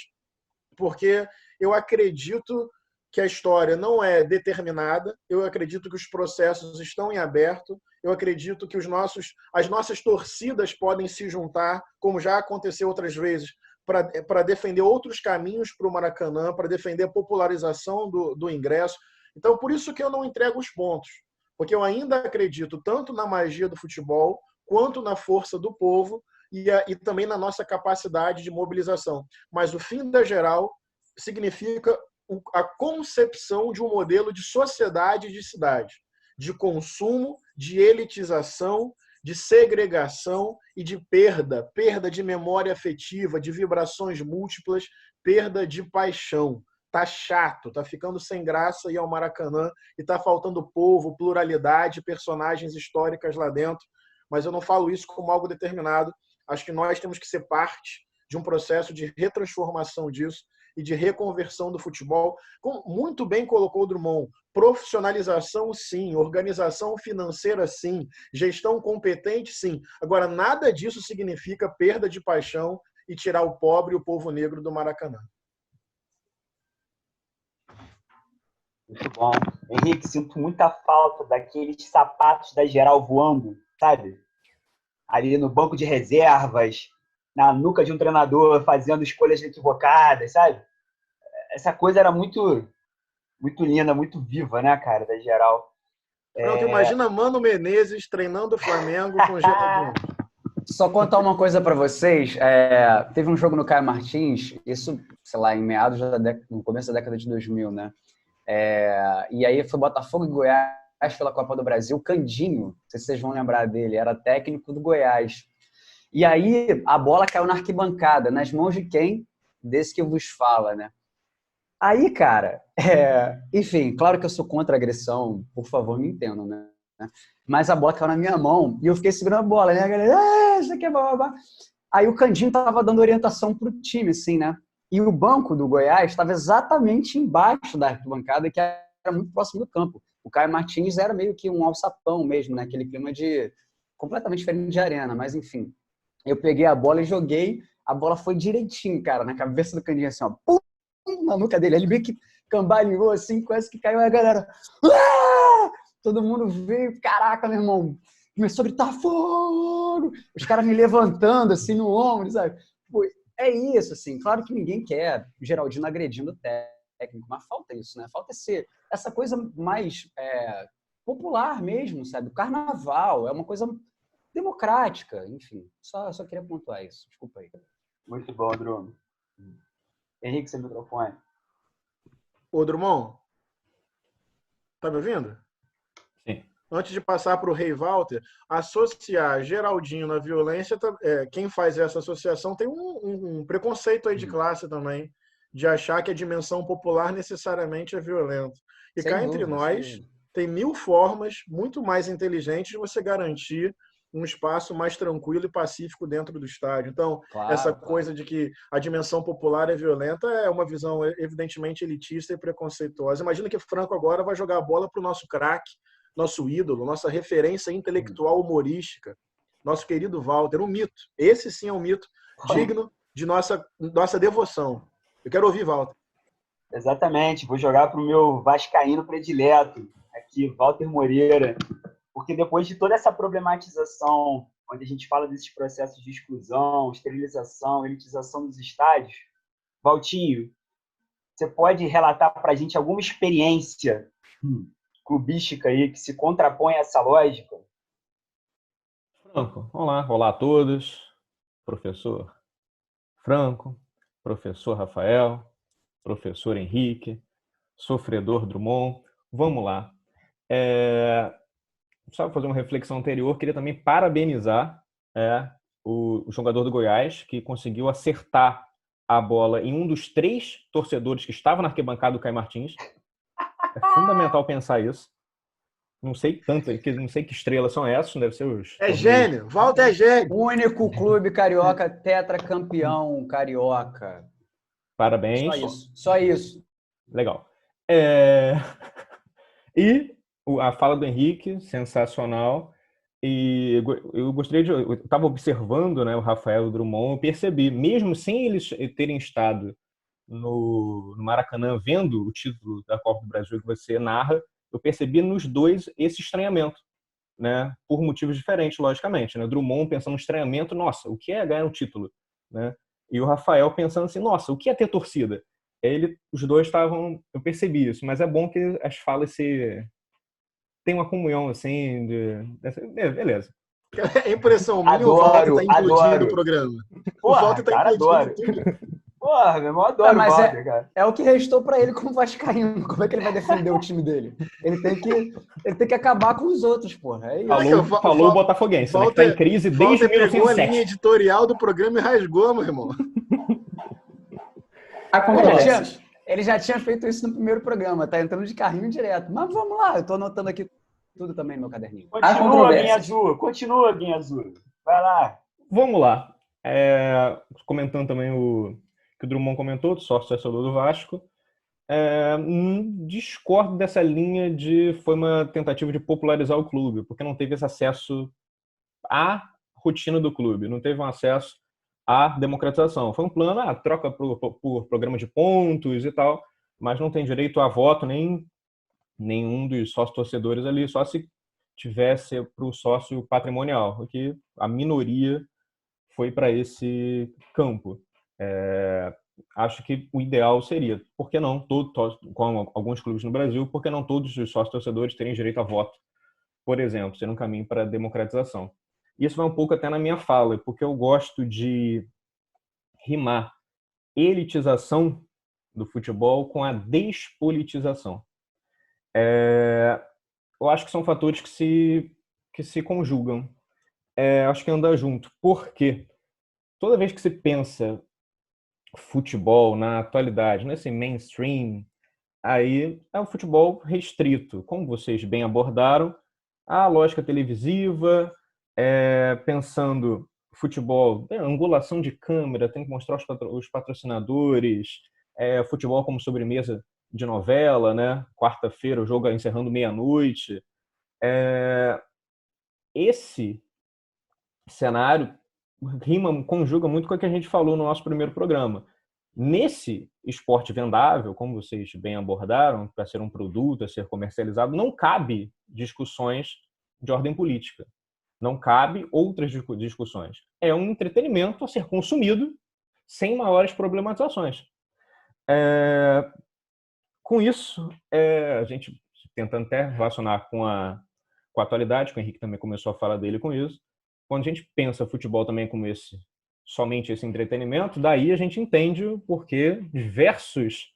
porque eu acredito que a história não é determinada, eu acredito que os processos estão em aberto, eu acredito que as nossas torcidas podem se juntar, como já aconteceu outras vezes, para defender outros caminhos para o Maracanã, para defender a popularização do ingresso. Então, por isso que eu não entrego os pontos, porque eu ainda acredito tanto na magia do futebol, quanto na força do povo e também na nossa capacidade de mobilização. Mas o fim da geral significa a concepção de um modelo de sociedade e de cidade, de consumo, de elitização, de segregação e de perda de memória afetiva, de vibrações múltiplas, perda de paixão. Tá chato, tá ficando sem graça ir ao Maracanã e tá faltando povo, pluralidade, personagens históricas lá dentro, mas eu não falo isso como algo determinado. Acho que nós temos que ser parte de um processo de retransformação disso e de reconversão do futebol. Como muito bem colocou o Drummond, profissionalização sim, organização financeira sim, gestão competente sim. Agora, nada disso significa perda de paixão e tirar o pobre e o povo negro do Maracanã. Muito bom. Henrique, sinto muita falta daqueles sapatos da geral voando, sabe? Ali no banco de reservas, na nuca de um treinador fazendo escolhas equivocadas, sabe? Essa coisa era muito, muito linda, muito viva, né, cara, da geral. Pronto, imagina Mano Menezes treinando o Flamengo com o Geraldinho. Só contar uma coisa para vocês. Teve um jogo no Caio Martins, isso, sei lá, em meados no começo da década de 2000, né? E aí foi Botafogo e Goiás pela Copa do Brasil. Candinho, não sei se vocês vão lembrar dele, era técnico do Goiás. E aí a bola caiu na arquibancada, nas mãos de quem? Desse que vos fala, né? Aí, cara, enfim, claro que eu sou contra a agressão, por favor, me entendam, né? Mas a bola caiu na minha mão e eu fiquei segurando a bola, né? A galera, isso aqui é babá. Aí o Candinho tava dando orientação pro time, assim, né? E o banco do Goiás estava exatamente embaixo da arquibancada, que era muito próximo do campo. O Caio Martins era meio que um alçapão mesmo, né? Aquele clima completamente diferente de arena, mas enfim. Eu peguei a bola e joguei, a bola foi direitinho, cara, na cabeça do Candinho, assim, ó, pum, na nuca dele. Ele meio que cambaleou, assim, quase que caiu, a galera, ah! Todo mundo veio, caraca, meu irmão, começou a gritar, fogo! Os caras me levantando, assim, no ombro, sabe? Pô, é isso, assim, claro que ninguém quer o Geraldino agredindo o técnico, mas falta isso, né? Falta essa coisa mais popular mesmo, sabe? O carnaval é uma coisa democrática, enfim. Só queria pontuar isso. Desculpa aí. Muito bom, Drummond. Henrique, seu microfone. Ô, Drummond, tá me ouvindo? Sim. Antes de passar para o Rei Walter, associar Geraldinho na violência, quem faz essa associação tem um preconceito aí de classe também, de achar que a dimensão popular necessariamente é violenta. E Sem cá dúvida, entre nós, sem dúvida. tem 1000 formas muito mais inteligentes de você garantir um espaço mais tranquilo e pacífico dentro do estádio. Então, Claro, essa claro. coisa de que a dimensão popular é violenta é uma visão evidentemente elitista e preconceituosa. Imagina que Franco agora vai jogar a bola para o nosso craque, nosso ídolo, nossa referência intelectual humorística, nosso querido Walter, um mito. Esse sim é um mito digno de nossa devoção. Eu quero ouvir, Walter. Exatamente, vou jogar para o meu vascaíno predileto, aqui, Walter Moreira, porque depois de toda essa problematização, onde a gente fala desses processos de exclusão, esterilização, elitização dos estádios, Valtinho, você pode relatar para a gente alguma experiência clubística aí que se contrapõe a essa lógica? Franco, olá a todos. Professor Franco, professor Rafael, professor Henrique, sofredor Drummond. Vamos lá. Só fazer uma reflexão anterior, queria também parabenizar o jogador do Goiás, que conseguiu acertar a bola em um dos 3 torcedores que estavam na arquibancada do Caio Martins. É fundamental pensar isso. Não sei que estrelas são essas, deve ser os... É gênio, Walter é gênio. Único clube carioca tetracampeão carioca. Parabéns. Só isso. Legal. E a fala do Henrique, sensacional. E eu gostaria de... Eu estava observando, né, o Rafael Drummond, eu percebi, mesmo sem eles terem estado no Maracanã vendo o título da Copa do Brasil que você narra, eu percebi nos dois esse estranhamento, né? Por motivos diferentes, logicamente, né? Drummond pensando no estranhamento, nossa, o que é ganhar um título, né? E o Rafael pensando assim, nossa, o que é ter torcida? Os dois estavam, eu percebi isso, mas é bom que as falas tem uma comunhão assim, beleza. É impressão minha, o Walter está incluindo no programa. Porra, o Walter está incluindo tudo. Porra, meu irmão, adoro o Walter, cara. É o que restou para ele como vascaíno. Como é que ele vai defender o time dele? Ele tem que acabar com os outros, porra. É isso. Falou o botafoguense, né, que tá em crise desde 1907. Pegou a linha editorial do programa e rasgou, meu irmão. Ele já tinha feito isso no primeiro programa, tá entrando de carrinho direto. Mas vamos lá, eu tô anotando aqui tudo também no meu caderninho. Continua, Guinha Azul. Vai lá. Vamos lá. Comentando também que o Drummond comentou, do sócio-torcedor do Vasco. Discordo dessa linha foi uma tentativa de popularizar o clube, porque não teve esse acesso à rotina do clube, não teve um acesso à democratização. Foi um plano, troca por programa de pontos e tal, mas não tem direito a voto nenhum dos sócios-torcedores ali, só se tivesse para o sócio patrimonial, porque a minoria foi para esse campo. Acho que o ideal seria, por que não, com alguns clubes no Brasil, por que não todos os sócios-torcedores terem direito a voto, por exemplo, ser um caminho para a democratização. Isso vai um pouco até na minha fala, porque eu gosto de rimar elitização do futebol com a despolitização. Eu acho que são fatores que se conjugam. Acho que anda junto. Porque toda vez que se pensa futebol na atualidade, nesse mainstream, aí é um futebol restrito. Como vocês bem abordaram, a lógica televisiva, pensando futebol, angulação de câmera, tem que mostrar os patrocinadores, futebol como sobremesa de novela, né? Quarta-feira, o jogo encerrando meia-noite. Esse cenário conjuga muito com o que a gente falou no nosso primeiro programa. Nesse esporte vendável, como vocês bem abordaram, para ser um produto, a ser comercializado, não cabe discussões de ordem política. Não cabe outras discussões. É um entretenimento a ser consumido sem maiores problematizações. Com isso, a gente tentando até relacionar com a atualidade, que o Henrique também começou a falar dele com isso. Quando a gente pensa futebol também como somente esse entretenimento, daí a gente entende o porquê diversos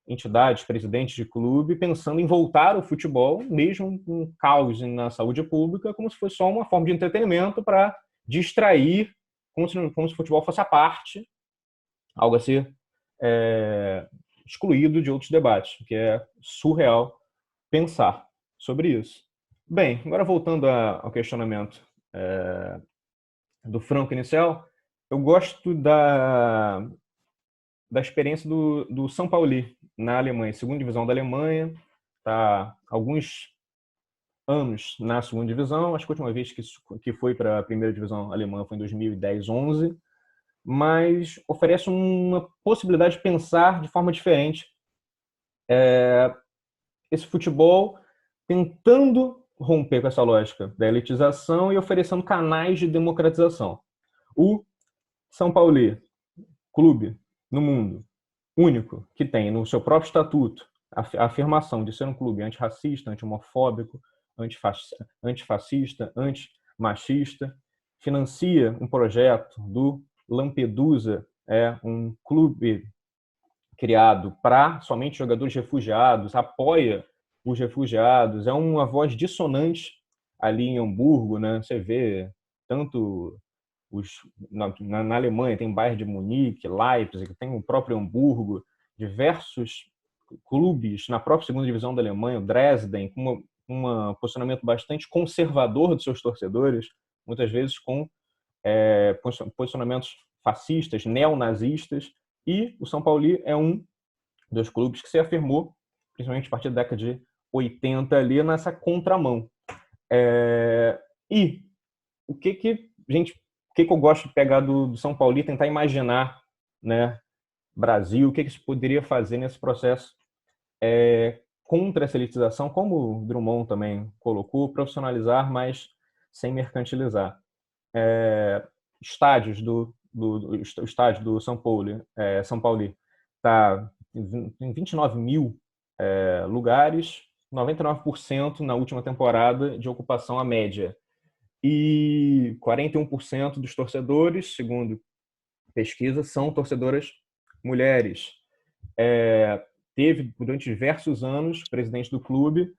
entidades, presidentes de clube, pensando em voltar ao futebol, mesmo com um caos na saúde pública, como se fosse só uma forma de entretenimento para distrair, como se o futebol fosse a parte, algo a ser excluído de outros debates, que é surreal pensar sobre isso. Bem, agora voltando ao questionamento do Franco inicial, eu gosto da experiência do São Paulo na Alemanha, segunda divisão da Alemanha, está alguns anos na segunda divisão, acho que a última vez que foi para a primeira divisão alemã foi em 2010, 11, mas oferece uma possibilidade de pensar de forma diferente esse futebol, tentando romper com essa lógica da elitização e oferecendo canais de democratização. O São Paulo, clube no mundo único que tem no seu próprio estatuto a afirmação de ser um clube antirracista, anti-homofóbico, antifascista, antimachista, financia um projeto do Lampedusa, um clube criado para somente jogadores refugiados, apoia os refugiados, é uma voz dissonante ali em Hamburgo, né? Você vê tanto na Alemanha tem Bayern de Munique, Leipzig, tem o próprio Hamburgo, diversos clubes na própria segunda divisão da Alemanha, o Dresden, com um posicionamento bastante conservador dos seus torcedores, muitas vezes com posicionamentos fascistas, neonazistas, e o São Paulo é um dos clubes que se afirmou, principalmente a partir da década de 80, ali nessa contramão. E o que eu gosto de pegar do São Paulo e tentar imaginar, né, Brasil, o que se poderia fazer nesse processo contra essa elitização, como o Drummond também colocou, profissionalizar, mas sem mercantilizar. Estádios o estádio do São Paulo está em 29 mil lugares, 99% na última temporada de ocupação à média. E 41% dos torcedores, segundo pesquisa, são torcedoras mulheres. Teve, durante diversos anos, presidente do clube,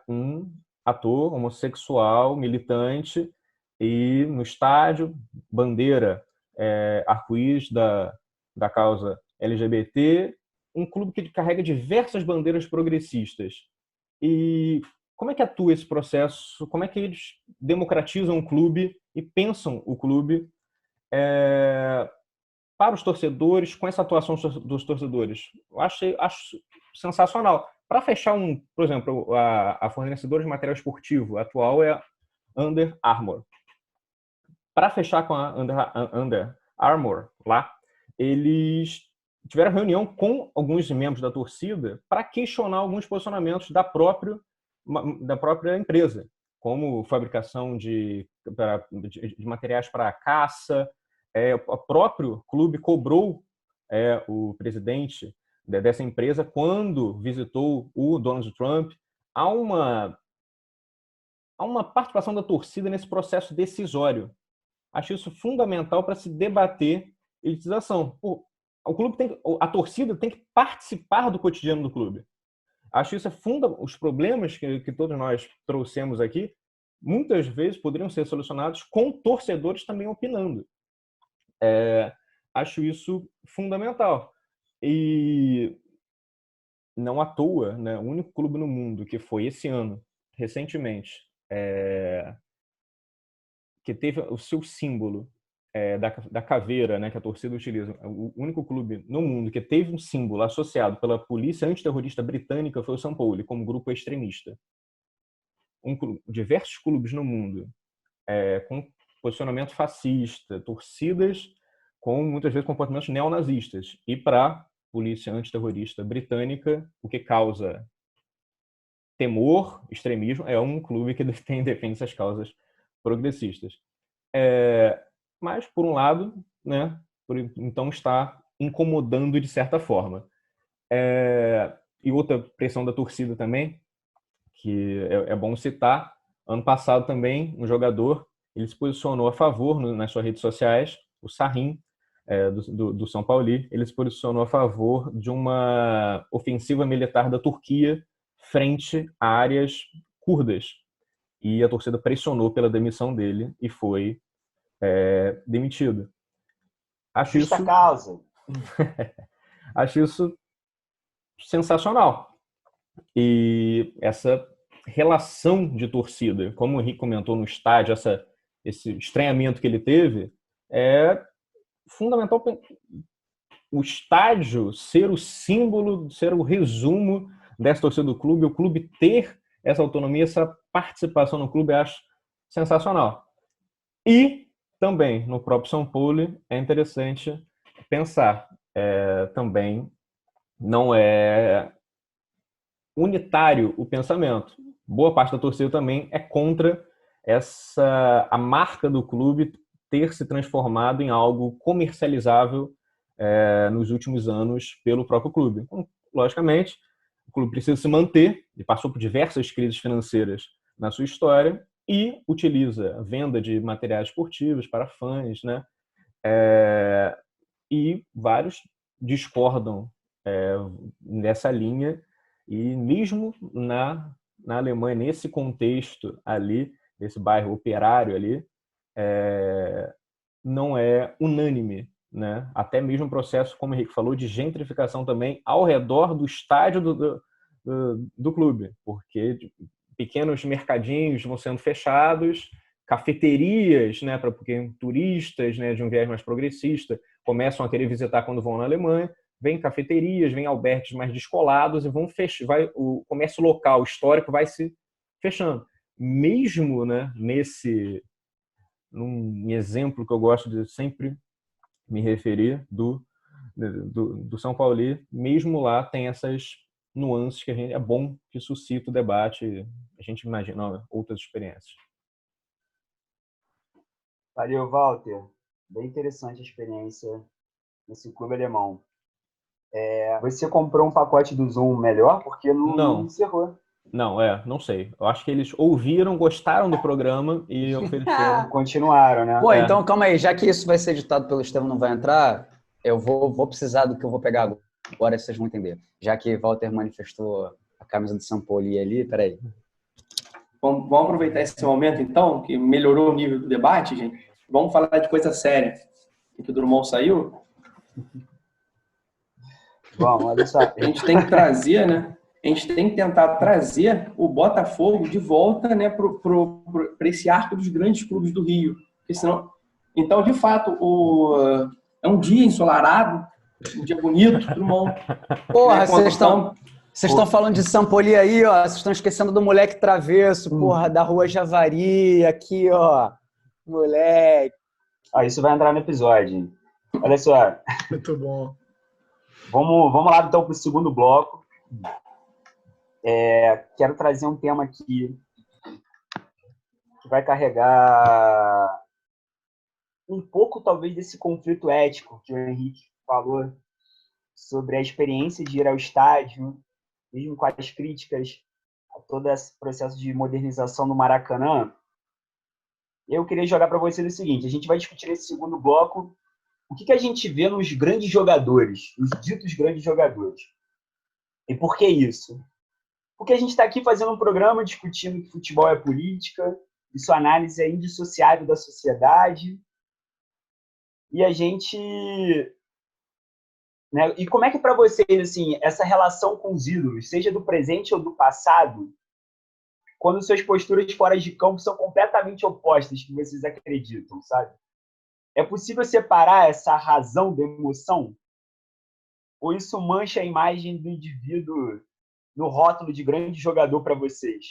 um ator homossexual, militante, e no estádio, bandeira arco-íris da causa LGBT, um clube que carrega diversas bandeiras progressistas. E como é que atua esse processo? Como é que eles democratizam o clube e pensam o clube para os torcedores, com essa atuação dos torcedores? Eu acho sensacional. Para fechar, por exemplo, a fornecedora de material esportivo atual é a Under Armour. Para fechar com a Under Armour lá, eles tiveram reunião com alguns membros da torcida para questionar alguns posicionamentos da própria empresa, como fabricação de materiais para caça. O próprio clube cobrou o presidente dessa empresa quando visitou o Donald Trump. Há uma participação da torcida nesse processo decisório. Acho isso fundamental para se debater elitização. A torcida tem que participar do cotidiano do clube. Acho isso os problemas que todos nós trouxemos aqui, muitas vezes poderiam ser solucionados com torcedores também opinando. Acho isso fundamental. E não à toa, né, o único clube no mundo que foi esse ano, recentemente, que teve o seu símbolo da caveira, né, que a torcida utiliza. O único clube no mundo que teve um símbolo associado pela polícia antiterrorista britânica foi o São Paulo, como grupo extremista. Diversos clubes no mundo com posicionamento fascista, torcidas com, muitas vezes, comportamentos neonazistas. E para a polícia antiterrorista britânica, o que causa temor, extremismo, é um clube que defende essas causas progressistas. Mas, por um lado, né, então está incomodando de certa forma. E outra pressão da torcida também que é bom citar. Ano passado também, um jogador, ele se posicionou a favor nas suas redes sociais, o Sarrin, do São Paulo, ele se posicionou a favor de uma ofensiva militar da Turquia frente a áreas curdas. E a torcida pressionou pela demissão dele e foi demitido. Justa causa. Acho isso sensacional. E essa relação de torcida, como o Henrique comentou no estádio, esse estranhamento que ele teve, é fundamental. O estádio ser o símbolo, ser o resumo dessa torcida do clube, o clube ter essa autonomia, essa participação no clube, eu acho sensacional. E também no próprio São Paulo é interessante pensar, também não é unitário o pensamento. Boa parte da torcida também é contra a marca do clube ter se transformado em algo comercializável nos últimos anos pelo próprio clube. Então, logicamente, o clube precisa se manter, e passou por diversas crises financeiras na sua história, e utiliza a venda de materiais esportivos para fãs, né? E vários discordam nessa linha, e mesmo na Alemanha, nesse contexto ali, nesse bairro operário ali, não é unânime, né? Até mesmo o processo, como o Henrique falou, de gentrificação também ao redor do estádio do clube, porque pequenos mercadinhos vão sendo fechados, cafeterias, né, porque turistas, né, de um viés mais progressista começam a querer visitar quando vão na Alemanha, vem cafeterias, vem albergues mais descolados e o comércio local histórico vai se fechando. Mesmo, né, num exemplo que eu gosto de sempre me referir do São Paulo, mesmo lá tem essas nuances que é bom que suscita o debate e a gente imagina outras experiências. Valeu, Walter. Bem interessante a experiência nesse clube alemão. Você comprou um pacote do Zoom melhor? Porque não encerrou. Não sei. Eu acho que eles ouviram, gostaram do programa e ofereceram. Continuaram, né? Pô, então calma aí. Já que isso vai ser editado pelo Estevão, não vai entrar, eu vou precisar do que eu vou pegar agora, vocês vão entender. Já que Walter manifestou a camisa do São Paulo ali, peraí. Vamos aproveitar esse momento, então, que melhorou o nível do debate, gente. Vamos falar de coisa séria. Que o Drummond saiu. Vamos, olha só. A gente tem que trazer, né? A gente tem que tentar trazer o Botafogo de volta, né, para esse arco dos grandes clubes do Rio. Porque senão... Então, de fato, é um dia ensolarado, um dia bonito, Drummond. Porra, vocês estão falando de São Paulo aí, ó. Vocês estão esquecendo do moleque travesso, porra, da Rua Javari, aqui, ó. Moleque. Isso vai entrar no episódio. Olha só. Muito bom. Vamos lá, então, para o segundo bloco. Quero trazer um tema aqui que vai carregar um pouco, talvez, desse conflito ético que o Henrique falou sobre a experiência de ir ao estádio, mesmo com as críticas a todo esse processo de modernização do Maracanã. Eu queria jogar para vocês o seguinte: a gente vai discutir nesse segundo bloco o que a gente vê nos grandes jogadores, os ditos grandes jogadores. E por que isso? Porque a gente está aqui fazendo um programa discutindo que futebol é política, e sua análise é indissociável da sociedade. E a gente... Né? E como é que para vocês, assim, essa relação com os ídolos, seja do presente ou do passado, quando suas posturas fora de campo são completamente opostas que vocês acreditam, sabe? É possível separar essa razão da emoção? Ou isso mancha a imagem do indivíduo no rótulo de grande jogador para vocês?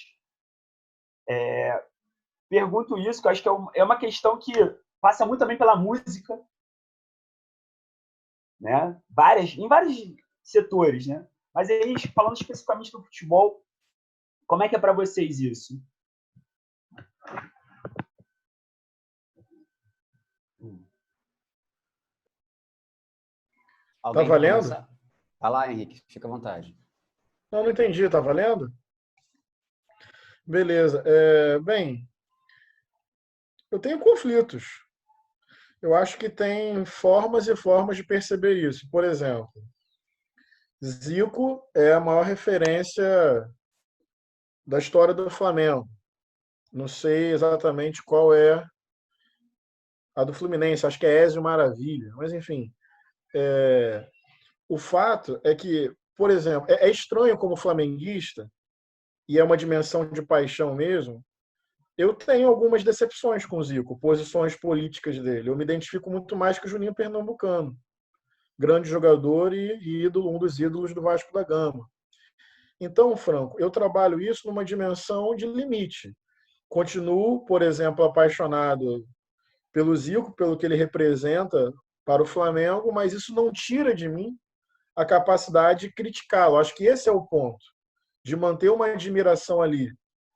Pergunto isso, que eu acho que é uma questão que passa muito também pela música, né? Em vários setores, né? Mas aí, falando especificamente do futebol, como é que é para vocês isso? Tá valendo? Vai lá, Henrique, fica à vontade. Não entendi. Tá valendo? Beleza. Bem, eu tenho conflitos. Eu acho que tem formas e formas de perceber isso. Por exemplo, Zico é a maior referência da história do Flamengo. Não sei exatamente qual é a do Fluminense, acho que é Ezio Maravilha, mas enfim. O fato é que, por exemplo, é estranho como flamenguista, e é uma dimensão de paixão mesmo, eu tenho algumas decepções com o Zico, posições políticas dele. Eu me identifico muito mais que o Juninho Pernambucano, grande jogador e ídolo, um dos ídolos do Vasco da Gama. Então, Franco, eu trabalho isso numa dimensão de limite. Continuo, por exemplo, apaixonado pelo Zico, pelo que ele representa para o Flamengo, mas isso não tira de mim a capacidade de criticá-lo. Acho que esse é o ponto, de manter uma admiração ali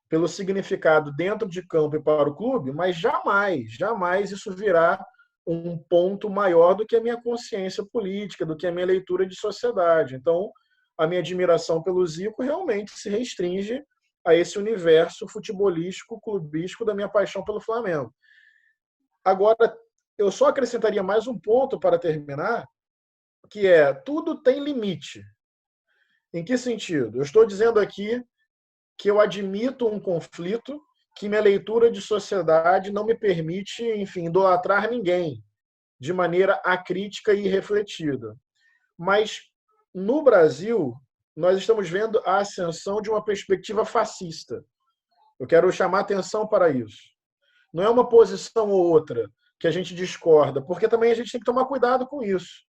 pelo significado dentro de campo e para o clube, mas jamais, jamais isso virá um ponto maior do que a minha consciência política, do que a minha leitura de sociedade. Então, a minha admiração pelo Zico realmente se restringe a esse universo futebolístico, clubístico da minha paixão pelo Flamengo. Agora, eu só acrescentaria mais um ponto para terminar, que é tudo tem limite. Em que sentido? Eu estou dizendo aqui que eu admito um conflito, que minha leitura de sociedade não me permite, enfim, idolatrar ninguém de maneira acrítica e refletida. Mas no Brasil, nós estamos vendo a ascensão de uma perspectiva fascista. Eu quero chamar atenção para isso. Não é uma posição ou outra que a gente discorda, porque também a gente tem que tomar cuidado com isso.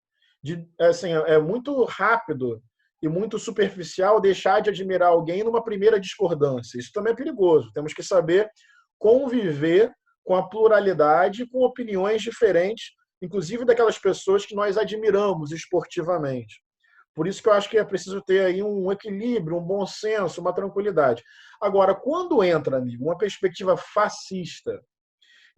Assim, é muito rápido e muito superficial deixar de admirar alguém numa primeira discordância. Isso também é perigoso. Temos que saber conviver com a pluralidade, com opiniões diferentes, inclusive daquelas pessoas que nós admiramos esportivamente. Por isso que eu acho que é preciso ter aí um equilíbrio, um bom senso, uma tranquilidade. Agora, quando entra, amigo, uma perspectiva fascista,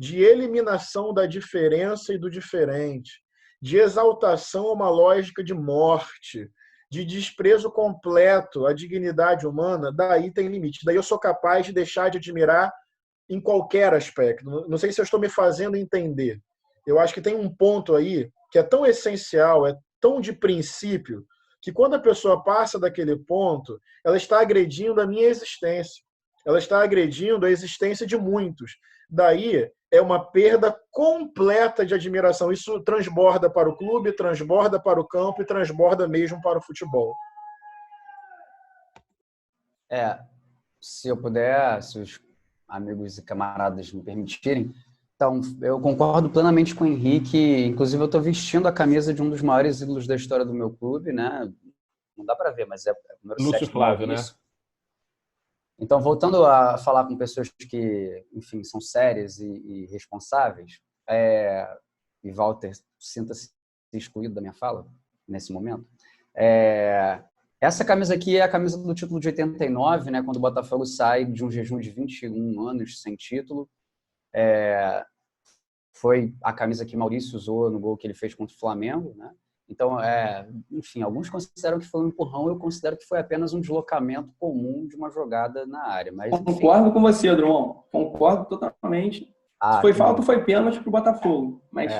de eliminação da diferença e do diferente, de exaltação a uma lógica de morte, de desprezo completo à dignidade humana, daí tem limite. Daí eu sou capaz de deixar de admirar em qualquer aspecto. Não sei se eu estou me fazendo entender. Eu acho que tem um ponto aí que é tão essencial, é tão de princípio, que quando a pessoa passa daquele ponto, ela está agredindo a minha existência. Ela está agredindo a existência de muitos. Daí é uma perda completa de admiração. Isso transborda para o clube, transborda para o campo e transborda mesmo para o futebol. Se eu puder, se os amigos e camaradas me permitirem, então, eu concordo plenamente com o Henrique. Inclusive, eu estou vestindo a camisa de um dos maiores ídolos da história do meu clube, né? Não dá para ver, mas é o número Lúcio 7 Flávio, né? Então, voltando a falar com pessoas que, enfim, são sérias e responsáveis, e Walter, sinta-se excluído da minha fala nesse momento, essa camisa aqui é a camisa do título de 89, né, quando o Botafogo sai de um jejum de 21 anos sem título. Foi a camisa que Maurício usou no gol que ele fez contra o Flamengo, né? Então, enfim, alguns consideram que foi um empurrão, eu considero que foi apenas um deslocamento comum de uma jogada na área. Mas, enfim. Concordo com você, Drummond. Concordo totalmente. Se foi falta, foi pênalti para o Botafogo. Mas...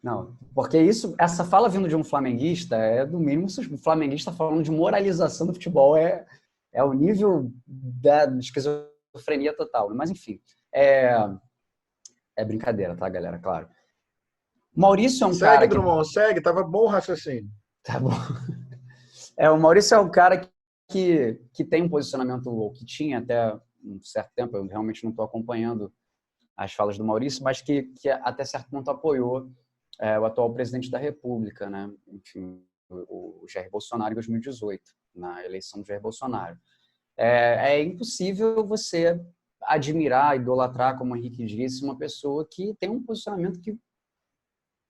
Não, porque essa fala vindo de um flamenguista é, do mínimo, se o flamenguista falando de moralização do futebol, é o nível da esquizofrenia total. Mas, enfim, é brincadeira, tá, galera? Claro. Maurício é um cara... Segue, Drummond, segue. Tava bom o raciocínio. Tá bom. O Maurício é um cara que tem um posicionamento, ou que tinha até um certo tempo, eu realmente não estou acompanhando as falas do Maurício, mas que até certo ponto apoiou o atual presidente da República, né? Enfim, o Jair Bolsonaro em 2018, na eleição do Jair Bolsonaro. É impossível você admirar, idolatrar, como o Henrique disse, uma pessoa que tem um posicionamento que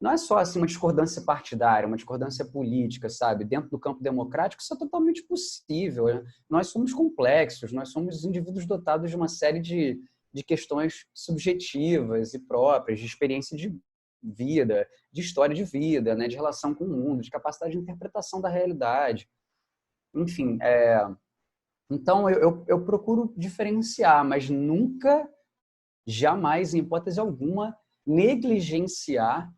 não é só assim, uma discordância partidária, uma discordância política, sabe? Dentro do campo democrático, isso é totalmente possível. Né? Nós somos complexos, nós somos indivíduos dotados de uma série de questões subjetivas e próprias, de experiência de vida, de história de vida, né? De relação com o mundo, de capacidade de interpretação da realidade. Enfim, Então, eu procuro diferenciar, mas nunca, jamais, em hipótese alguma, negligenciar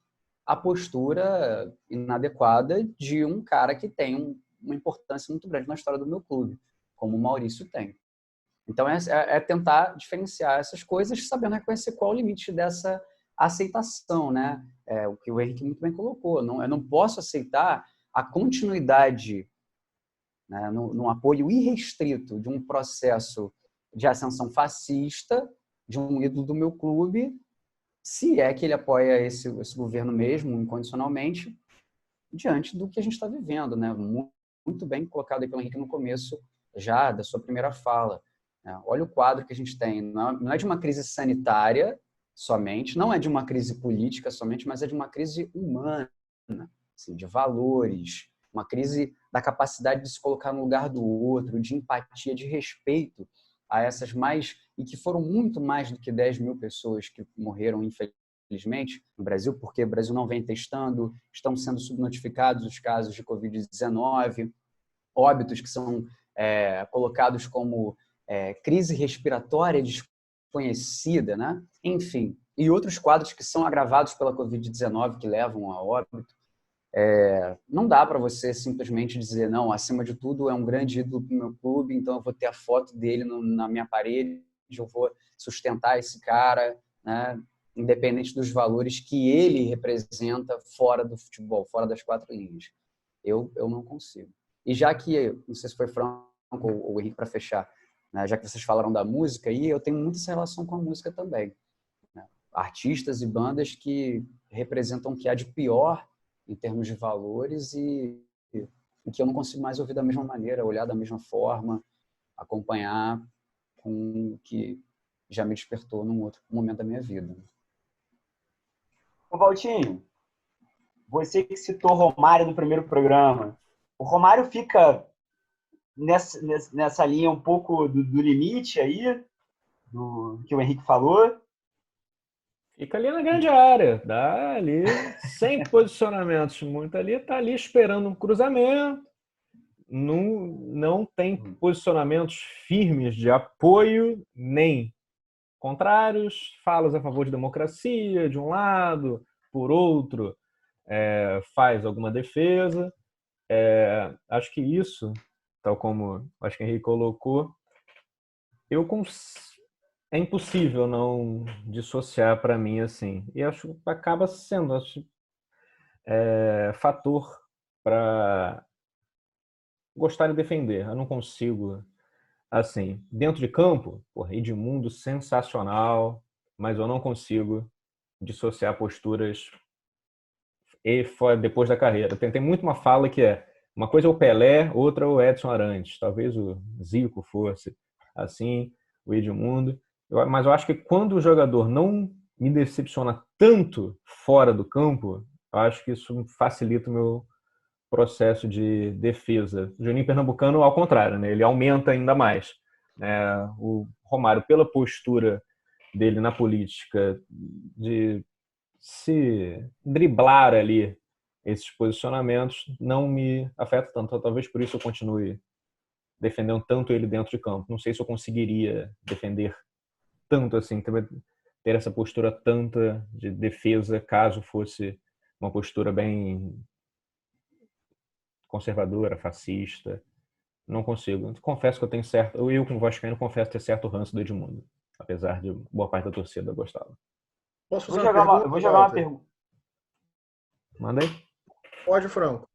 a postura inadequada de um cara que tem uma importância muito grande na história do meu clube, como o Maurício tem. Então, é tentar diferenciar essas coisas, sabendo reconhecer qual é o limite dessa aceitação, né? O que o Henrique muito bem colocou. Eu não posso aceitar a continuidade, né, no apoio irrestrito de um processo de ascensão fascista de um ídolo do meu clube, se é que ele apoia esse governo mesmo, incondicionalmente, diante do que a gente está vivendo, né? Muito bem colocado aí pelo Henrique no começo já da sua primeira fala. Olha o quadro que a gente tem. Não é de uma crise sanitária somente, não é de uma crise política somente, mas é de uma crise humana, assim, de valores, uma crise da capacidade de se colocar no lugar do outro, de empatia, de respeito a essas e que foram muito mais do que 10 mil pessoas que morreram, infelizmente, no Brasil, porque o Brasil não vem testando, estão sendo subnotificados os casos de Covid-19, óbitos que são colocados como crise respiratória desconhecida, né? Enfim, e outros quadros que são agravados pela Covid-19 que levam a óbito. Não dá para você simplesmente dizer, não, acima de tudo é um grande ídolo do meu clube, então eu vou ter a foto dele na minha parede, eu vou sustentar esse cara, né? Independente dos valores que ele representa fora do futebol, fora das quatro linhas. Eu não consigo. E já que, não sei se foi Franco ou Henrique para fechar, né? Já que vocês falaram da música, e eu tenho muita essa relação com a música também. Né? Artistas e bandas que representam o que há de pior em termos de valores e que eu não consigo mais ouvir da mesma maneira, olhar da mesma forma, acompanhar com o que já me despertou num outro momento da minha vida. Ô, Valtinho, você que citou Romário no primeiro programa, o Romário fica nessa linha um pouco do limite aí, do que o Henrique falou? Fica ali na grande área, dá ali, sem posicionamentos muito ali, tá ali esperando um cruzamento, não tem posicionamentos firmes de apoio, nem contrários, falas a favor de democracia, de um lado, por outro, faz alguma defesa. Acho que isso, tal como acho que o Henrique colocou, é impossível não dissociar para mim assim. E acho que acaba sendo fator para gostar de defender. Eu não consigo, assim, dentro de campo, Edmundo sensacional, mas eu não consigo dissociar posturas depois da carreira. Tem muito uma fala que uma coisa é o Pelé, outra é o Edson Arantes. Talvez o Zico fosse assim, o Edmundo. Mas eu acho que quando o jogador não me decepciona tanto fora do campo, eu acho que isso facilita o meu processo de defesa. O Juninho Pernambucano, ao contrário, né? Ele aumenta ainda mais. O Romário, pela postura dele na política, de se driblar ali esses posicionamentos, não me afeta tanto. Talvez por isso eu continue defendendo tanto ele dentro de campo. Não sei se eu conseguiria defender tanto assim, ter essa postura tanta de defesa, caso fosse uma postura bem conservadora, fascista. Não consigo. Confesso que eu tenho certo... Eu, como vascaíno, confesso ter certo ranço do Edmundo, apesar de boa parte da torcida gostá-lo. Posso fazer vou jogar uma pergunta? Manda aí. Pode, Franco.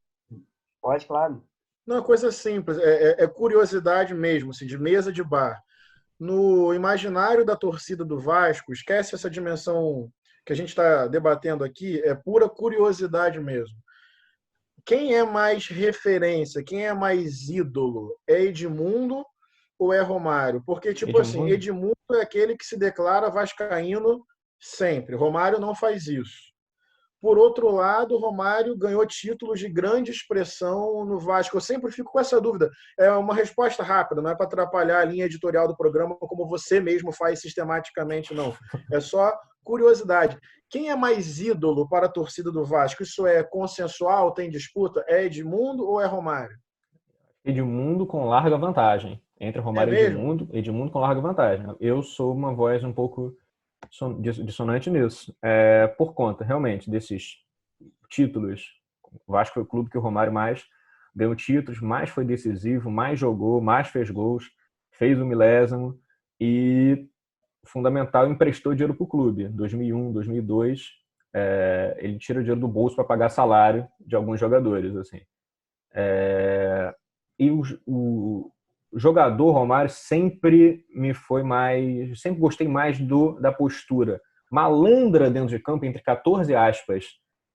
Pode, claro. Não, é coisa simples. É curiosidade mesmo, assim, de mesa de bar. No imaginário da torcida do Vasco, esquece essa dimensão que a gente está debatendo aqui, é pura curiosidade mesmo. Quem é mais referência, quem é mais ídolo? É Edmundo ou é Romário? Porque, tipo assim, Edmundo é aquele que se declara vascaíno sempre. Romário não faz isso. Por outro lado, Romário ganhou títulos de grande expressão no Vasco. Eu sempre fico com essa dúvida. É uma resposta rápida, não é para atrapalhar a linha editorial do programa, como você mesmo faz sistematicamente, não. É só curiosidade. Quem é mais ídolo para a torcida do Vasco? Isso é consensual? Tem disputa? É Edmundo ou é Romário? Edmundo com larga vantagem. Entre Romário e Edmundo. Edmundo com larga vantagem. Eu sou uma voz um pouco dissonante nisso. Por conta, realmente, desses títulos. O Vasco foi o clube que o Romário mais ganhou títulos, mais foi decisivo, mais jogou, mais fez gols, fez o milésimo e, fundamental, emprestou dinheiro para o clube. 2001, 2002, ele tira o dinheiro do bolso para pagar salário de alguns jogadores. Assim. E o jogador Romário sempre me foi mais... Sempre gostei mais da postura malandra dentro de campo, entre 14 aspas,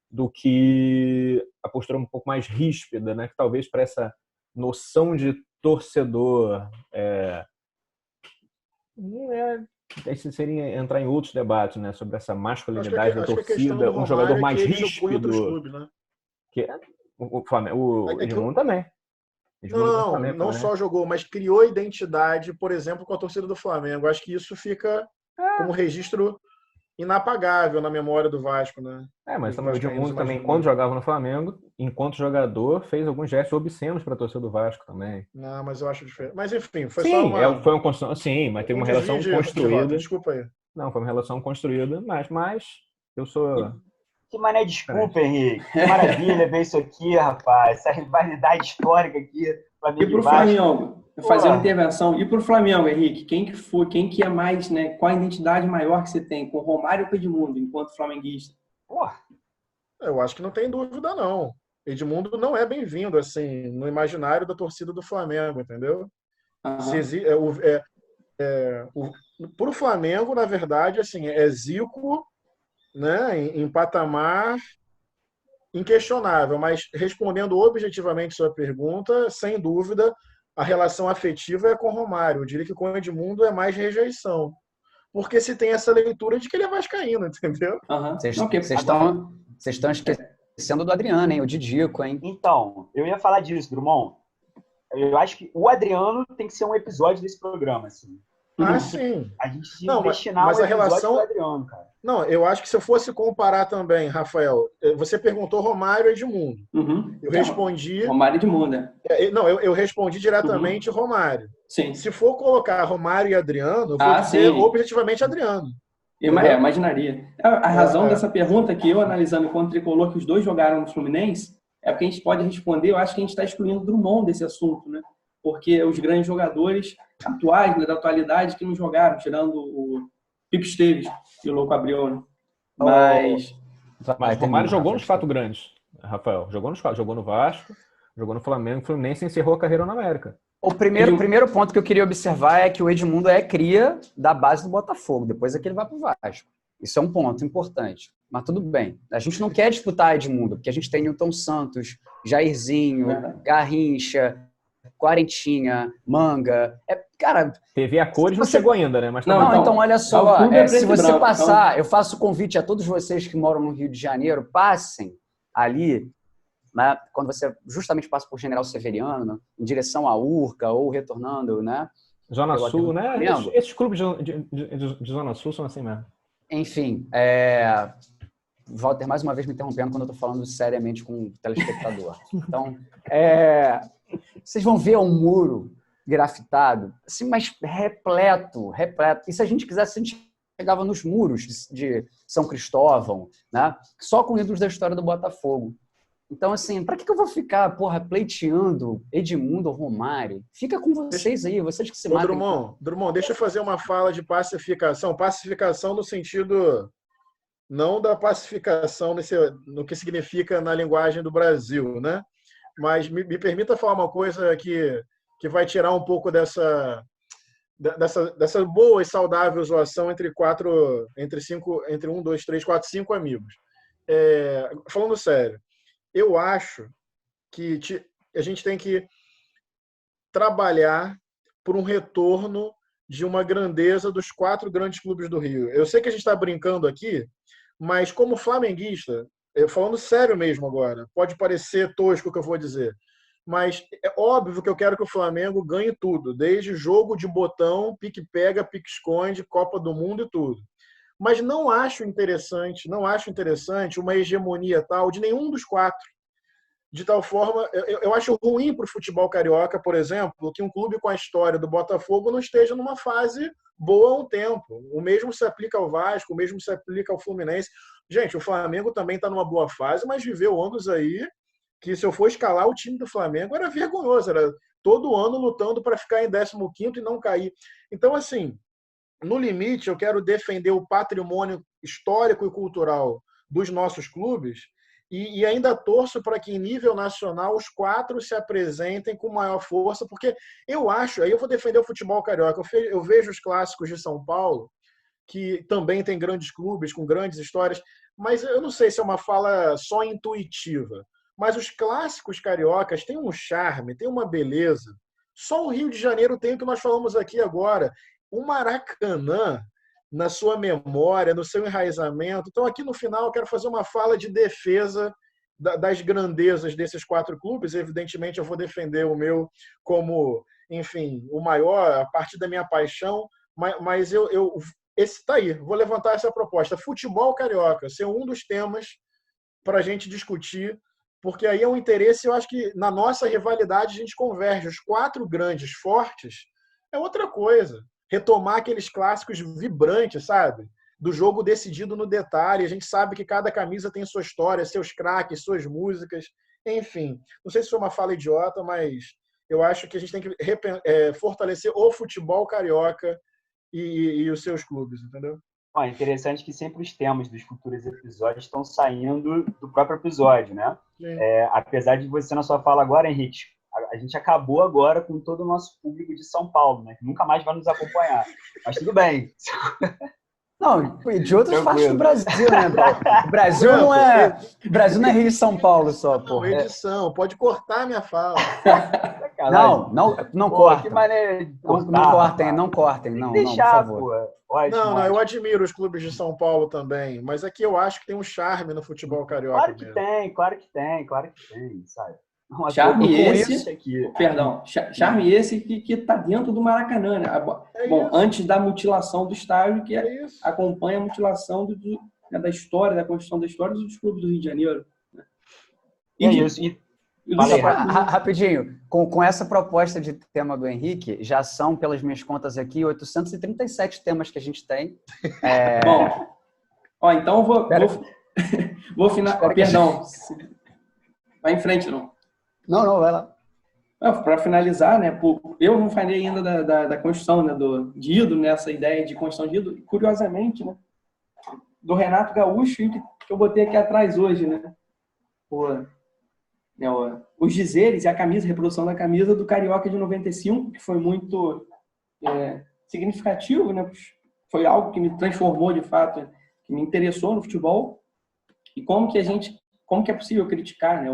do que a postura um pouco mais ríspida, né? Que talvez para essa noção de torcedor esse seria entrar em outros debates, né? Sobre essa masculinidade da torcida, um jogador mais ríspido. Clubes, né? Que o Flamengo, o Edmundo também. Não só jogou, mas criou identidade, por exemplo, com a torcida do Flamengo. Acho que isso fica como registro inapagável na memória do Vasco, né? Mas também o Edmundo também, quando jogava no Flamengo, enquanto jogador, fez alguns gestos obscenos para a torcida do Vasco também. Não, mas eu acho diferente. Mas enfim, foi só uma... foi uma construção, sim, mas teve uma relação construída. Desculpa aí. Não, foi uma relação construída, mas eu sou... Que mané, desculpa, Henrique. Que maravilha ver isso aqui, rapaz. Essa rivalidade histórica aqui. E pro Flamengo, fazer uma intervenção. E pro Flamengo, Henrique, quem que é mais, né? Qual a identidade maior que você tem? Com o Romário ou com o Edmundo, enquanto flamenguista? Eu acho que não tem dúvida, não. Edmundo não é bem-vindo, assim, no imaginário da torcida do Flamengo, entendeu? Pro Flamengo, na verdade, assim, é Zico, né, em patamar inquestionável, mas respondendo objetivamente sua pergunta, sem dúvida, a relação afetiva é com o Romário. Eu diria que com o Edmundo é mais rejeição. Porque se tem essa leitura de que ele é vascaíno, entendeu? Vocês estão esquecendo do Adriano, hein? O Didico, hein? Então, eu ia falar disso, Drummond. Eu acho que o Adriano tem que ser um episódio desse programa, assim. Sim. A gente tinha que destinar mas um a relação do Adriano, cara. Não, eu acho que se eu fosse comparar também, Rafael, você perguntou Romário e Edmundo. Eu respondi... Romário e Edmundo, eu respondi diretamente Romário. Sim. Se for colocar Romário e Adriano, eu vou dizer objetivamente Adriano. Imaginaria. A razão dessa pergunta que eu, analisando enquanto tricolor, que os dois jogaram no Fluminense, é porque a gente pode responder, eu acho que a gente está excluindo o Drummond desse assunto, né? Porque os grandes jogadores atuais, né, da atualidade, que não jogaram, tirando o Pipo Esteves e o Louco Abreu, né? Mas o Romário jogou nos quatro grandes, Rafael. Jogou no Vasco, jogou no Flamengo, o Fluminense encerrou a carreira na América. O primeiro ponto que eu queria observar é que o Edmundo é cria da base do Botafogo, depois é que ele vai para o Vasco. Isso é um ponto importante. Mas tudo bem. A gente não quer disputar Edmundo, porque a gente tem Nilton Santos, Jairzinho, Garrincha, Quarentinha, Manga. Cara, TV a cores não chegou ainda, né? Mas então olha só. Se você passar, eu faço convite a todos vocês que moram no Rio de Janeiro, passem ali, né, quando você justamente passa por General Severiano, em direção à Urca ou retornando, né? Zona Sul, né? Esses clubes de Zona Sul são assim mesmo. Enfim, Walter mais uma vez me interrompendo quando eu estou falando seriamente com o telespectador. Então, vocês vão ver um muro grafitado, assim, mas repleto. E se a gente quisesse, a gente chegava nos muros de São Cristóvão, né? Só com ídolos da história do Botafogo. Então, assim, para que eu vou ficar, pleiteando Edmundo ou Romário? Fica com vocês aí, vocês que se matam. Drummond, deixa eu fazer uma fala de pacificação. Pacificação no sentido... Não da pacificação no que significa na linguagem do Brasil, né? Mas me permita falar uma coisa que vai tirar um pouco dessa boa e saudável zoação entre 1, 2, 3, 4, 5 amigos. Falando sério, eu acho que a gente tem que trabalhar por um retorno de uma grandeza dos 4 grandes clubes do Rio. Eu sei que a gente está brincando aqui, mas como flamenguista, falando sério mesmo agora, pode parecer tosco o que eu vou dizer, mas é óbvio que eu quero que o Flamengo ganhe tudo, desde jogo de botão, pique-pega, pique-esconde, Copa do Mundo e tudo. Mas não acho interessante uma hegemonia tal de nenhum dos 4. de tal forma, eu acho ruim para o futebol carioca, por exemplo, que um clube com a história do Botafogo não esteja numa fase boa há um tempo. O mesmo se aplica ao Vasco, o mesmo se aplica ao Fluminense. Gente, o Flamengo também está numa boa fase, mas viveu anos aí que, se eu for escalar o time do Flamengo, era vergonhoso, era todo ano lutando para ficar em 15º e não cair. Então, assim, no limite, eu quero defender o patrimônio histórico e cultural dos nossos clubes e ainda torço para que, em nível nacional, os 4 se apresentem com maior força, porque eu acho, aí eu vou defender o futebol carioca, eu vejo os clássicos de São Paulo, que também tem grandes clubes com grandes histórias, mas eu não sei se é uma fala só intuitiva, mas os clássicos cariocas têm um charme, têm uma beleza. Só o Rio de Janeiro tem o que nós falamos aqui agora, o Maracanã, na sua memória, no seu enraizamento. Então, aqui no final, eu quero fazer uma fala de defesa das grandezas desses 4 clubes. Evidentemente, eu vou defender o meu como, enfim, o maior, a partir da minha paixão, mas esse está aí, vou levantar essa proposta. Futebol carioca, ser um dos temas para a gente discutir, porque aí é um interesse, eu acho que na nossa rivalidade a gente converge. Os 4 grandes fortes é outra coisa. Retomar aqueles clássicos vibrantes, sabe? Do jogo decidido no detalhe. A gente sabe que cada camisa tem sua história, seus craques, suas músicas, enfim. Não sei se foi uma fala idiota, mas eu acho que a gente tem que fortalecer o futebol carioca e os seus clubes, entendeu? É interessante que sempre os temas dos futuros episódios estão saindo do próprio episódio, né? Apesar de você, na sua fala agora, Henrique, a gente acabou agora com todo o nosso público de São Paulo, né? Que nunca mais vai nos acompanhar. Mas tudo bem. Não, de outras partes do Brasil, né, Paulo? O Brasil não é Rio e São Paulo só, pô. Não, edição, pode cortar a minha fala. Não cortem. Não cortem, não, por favor. Não, eu admiro os clubes de São Paulo também, mas aqui eu acho que tem um charme no futebol carioca. Claro que tem, sabe? Charme esse que está dentro do Maracanã, né? Antes da mutilação do estádio, que acompanha a mutilação da história, da construção da história dos clubes do Rio de Janeiro. Né? Rapidinho, com essa proposta de tema do Henrique, já são, pelas minhas contas aqui, 837 temas que a gente tem. Bom, então vou finalizar. Perdão. Vai em frente, não. Não, vai lá. Para finalizar, né, eu não falei ainda da construção, né, de ídolo, nessa ideia de construção de ídolo, curiosamente, né, do Renato Gaúcho, que eu botei aqui atrás hoje, né, os dizeres e a reprodução da camisa do Carioca de 95, que foi muito significativo, né, foi algo que me transformou, de fato, que me interessou no futebol, e como que é possível criticar, né,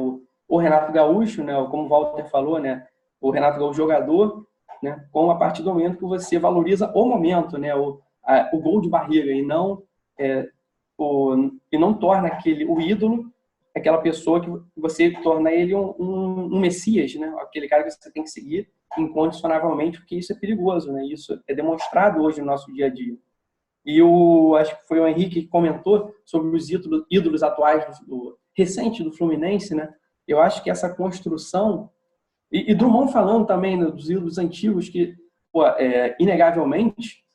o Renato Gaúcho, né, como o Walter falou, né, o Renato Gaúcho jogador, né, a partir do momento que você valoriza o momento, né, o gol de barriga, e não torna o ídolo aquela pessoa que você torna ele um messias, né, aquele cara que você tem que seguir incondicionavelmente, porque isso é perigoso, né, isso é demonstrado hoje no nosso dia a dia. E acho que foi o Henrique que comentou sobre os ídolos atuais recente do Fluminense, né. Eu acho que essa construção, e Drummond falando também, né, dos ídolos antigos, que inegavelmente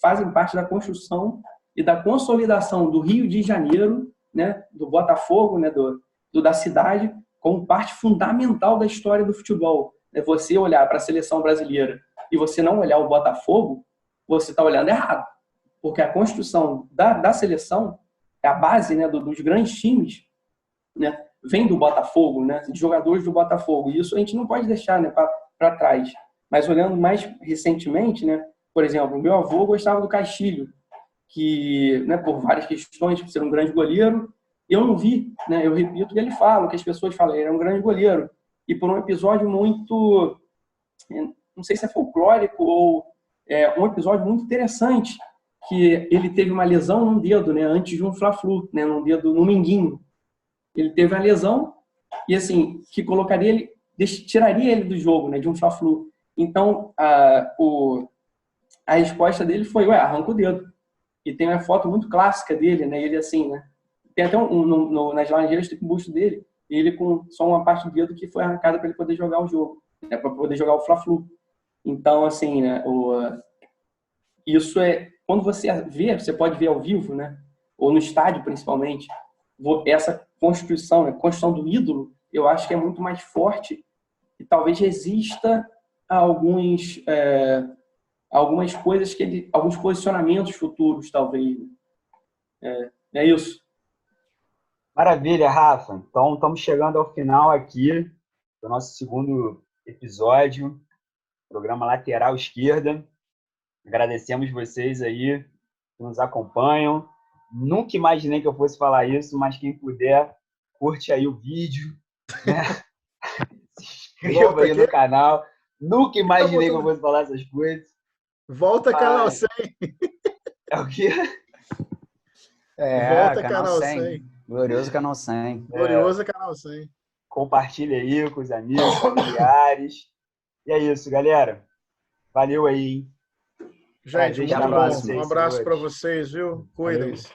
fazem parte da construção e da consolidação do Rio de Janeiro, né, do Botafogo, né, da cidade, como parte fundamental da história do futebol. Você olhar para a seleção brasileira e você não olhar o Botafogo, você está olhando errado. Porque a construção da seleção, a base, né, dos grandes times, né, vem do Botafogo, né, de jogadores do Botafogo. E isso a gente não pode deixar, né, para trás. Mas olhando mais recentemente, né, por exemplo, o meu avô gostava do Castilho, que, né, por várias questões, por ser um grande goleiro, eu não vi, né, eu repito o que ele fala, o que as pessoas falam, ele era um grande goleiro. E por um episódio muito, não sei se é folclórico ou um episódio muito interessante, que ele teve uma lesão num dedo, né, antes de um Fla-Flu, né, num dedo, no minguinho. Ele teve a lesão e, assim, que colocaria ele, tiraria ele do jogo, né, de um Fla-Flu. Então, a resposta dele foi, arranca o dedo. E tem uma foto muito clássica dele, né, ele assim, né, tem até nas Laranjeiras, tem o busto dele, ele com só uma parte do dedo que foi arrancada para ele poder jogar o jogo, né, para poder jogar o Fla-Flu. Então, assim, né, isso é... Quando você vê, você pode ver ao vivo, né, ou no estádio principalmente, essa construção, né, construção do ídolo, eu acho que é muito mais forte e talvez resista a algumas coisas alguns posicionamentos futuros, talvez. É isso. Maravilha, Rafa. Então, estamos chegando ao final aqui do nosso segundo episódio, programa Lateral Esquerda. Agradecemos vocês aí que nos acompanham. Nunca imaginei que eu fosse falar isso, mas quem puder, curte aí o vídeo, né? Se inscreva aí no canal. Nunca imaginei que eu fosse falar essas coisas. Volta canal 100. É o quê? Volta canal 100. Glorioso canal 100. Glorioso canal 100. Compartilha aí com os amigos, familiares. E é isso, galera. Valeu aí, hein? Gente, muito bom. Um abraço para vocês, viu? Cuidem-se.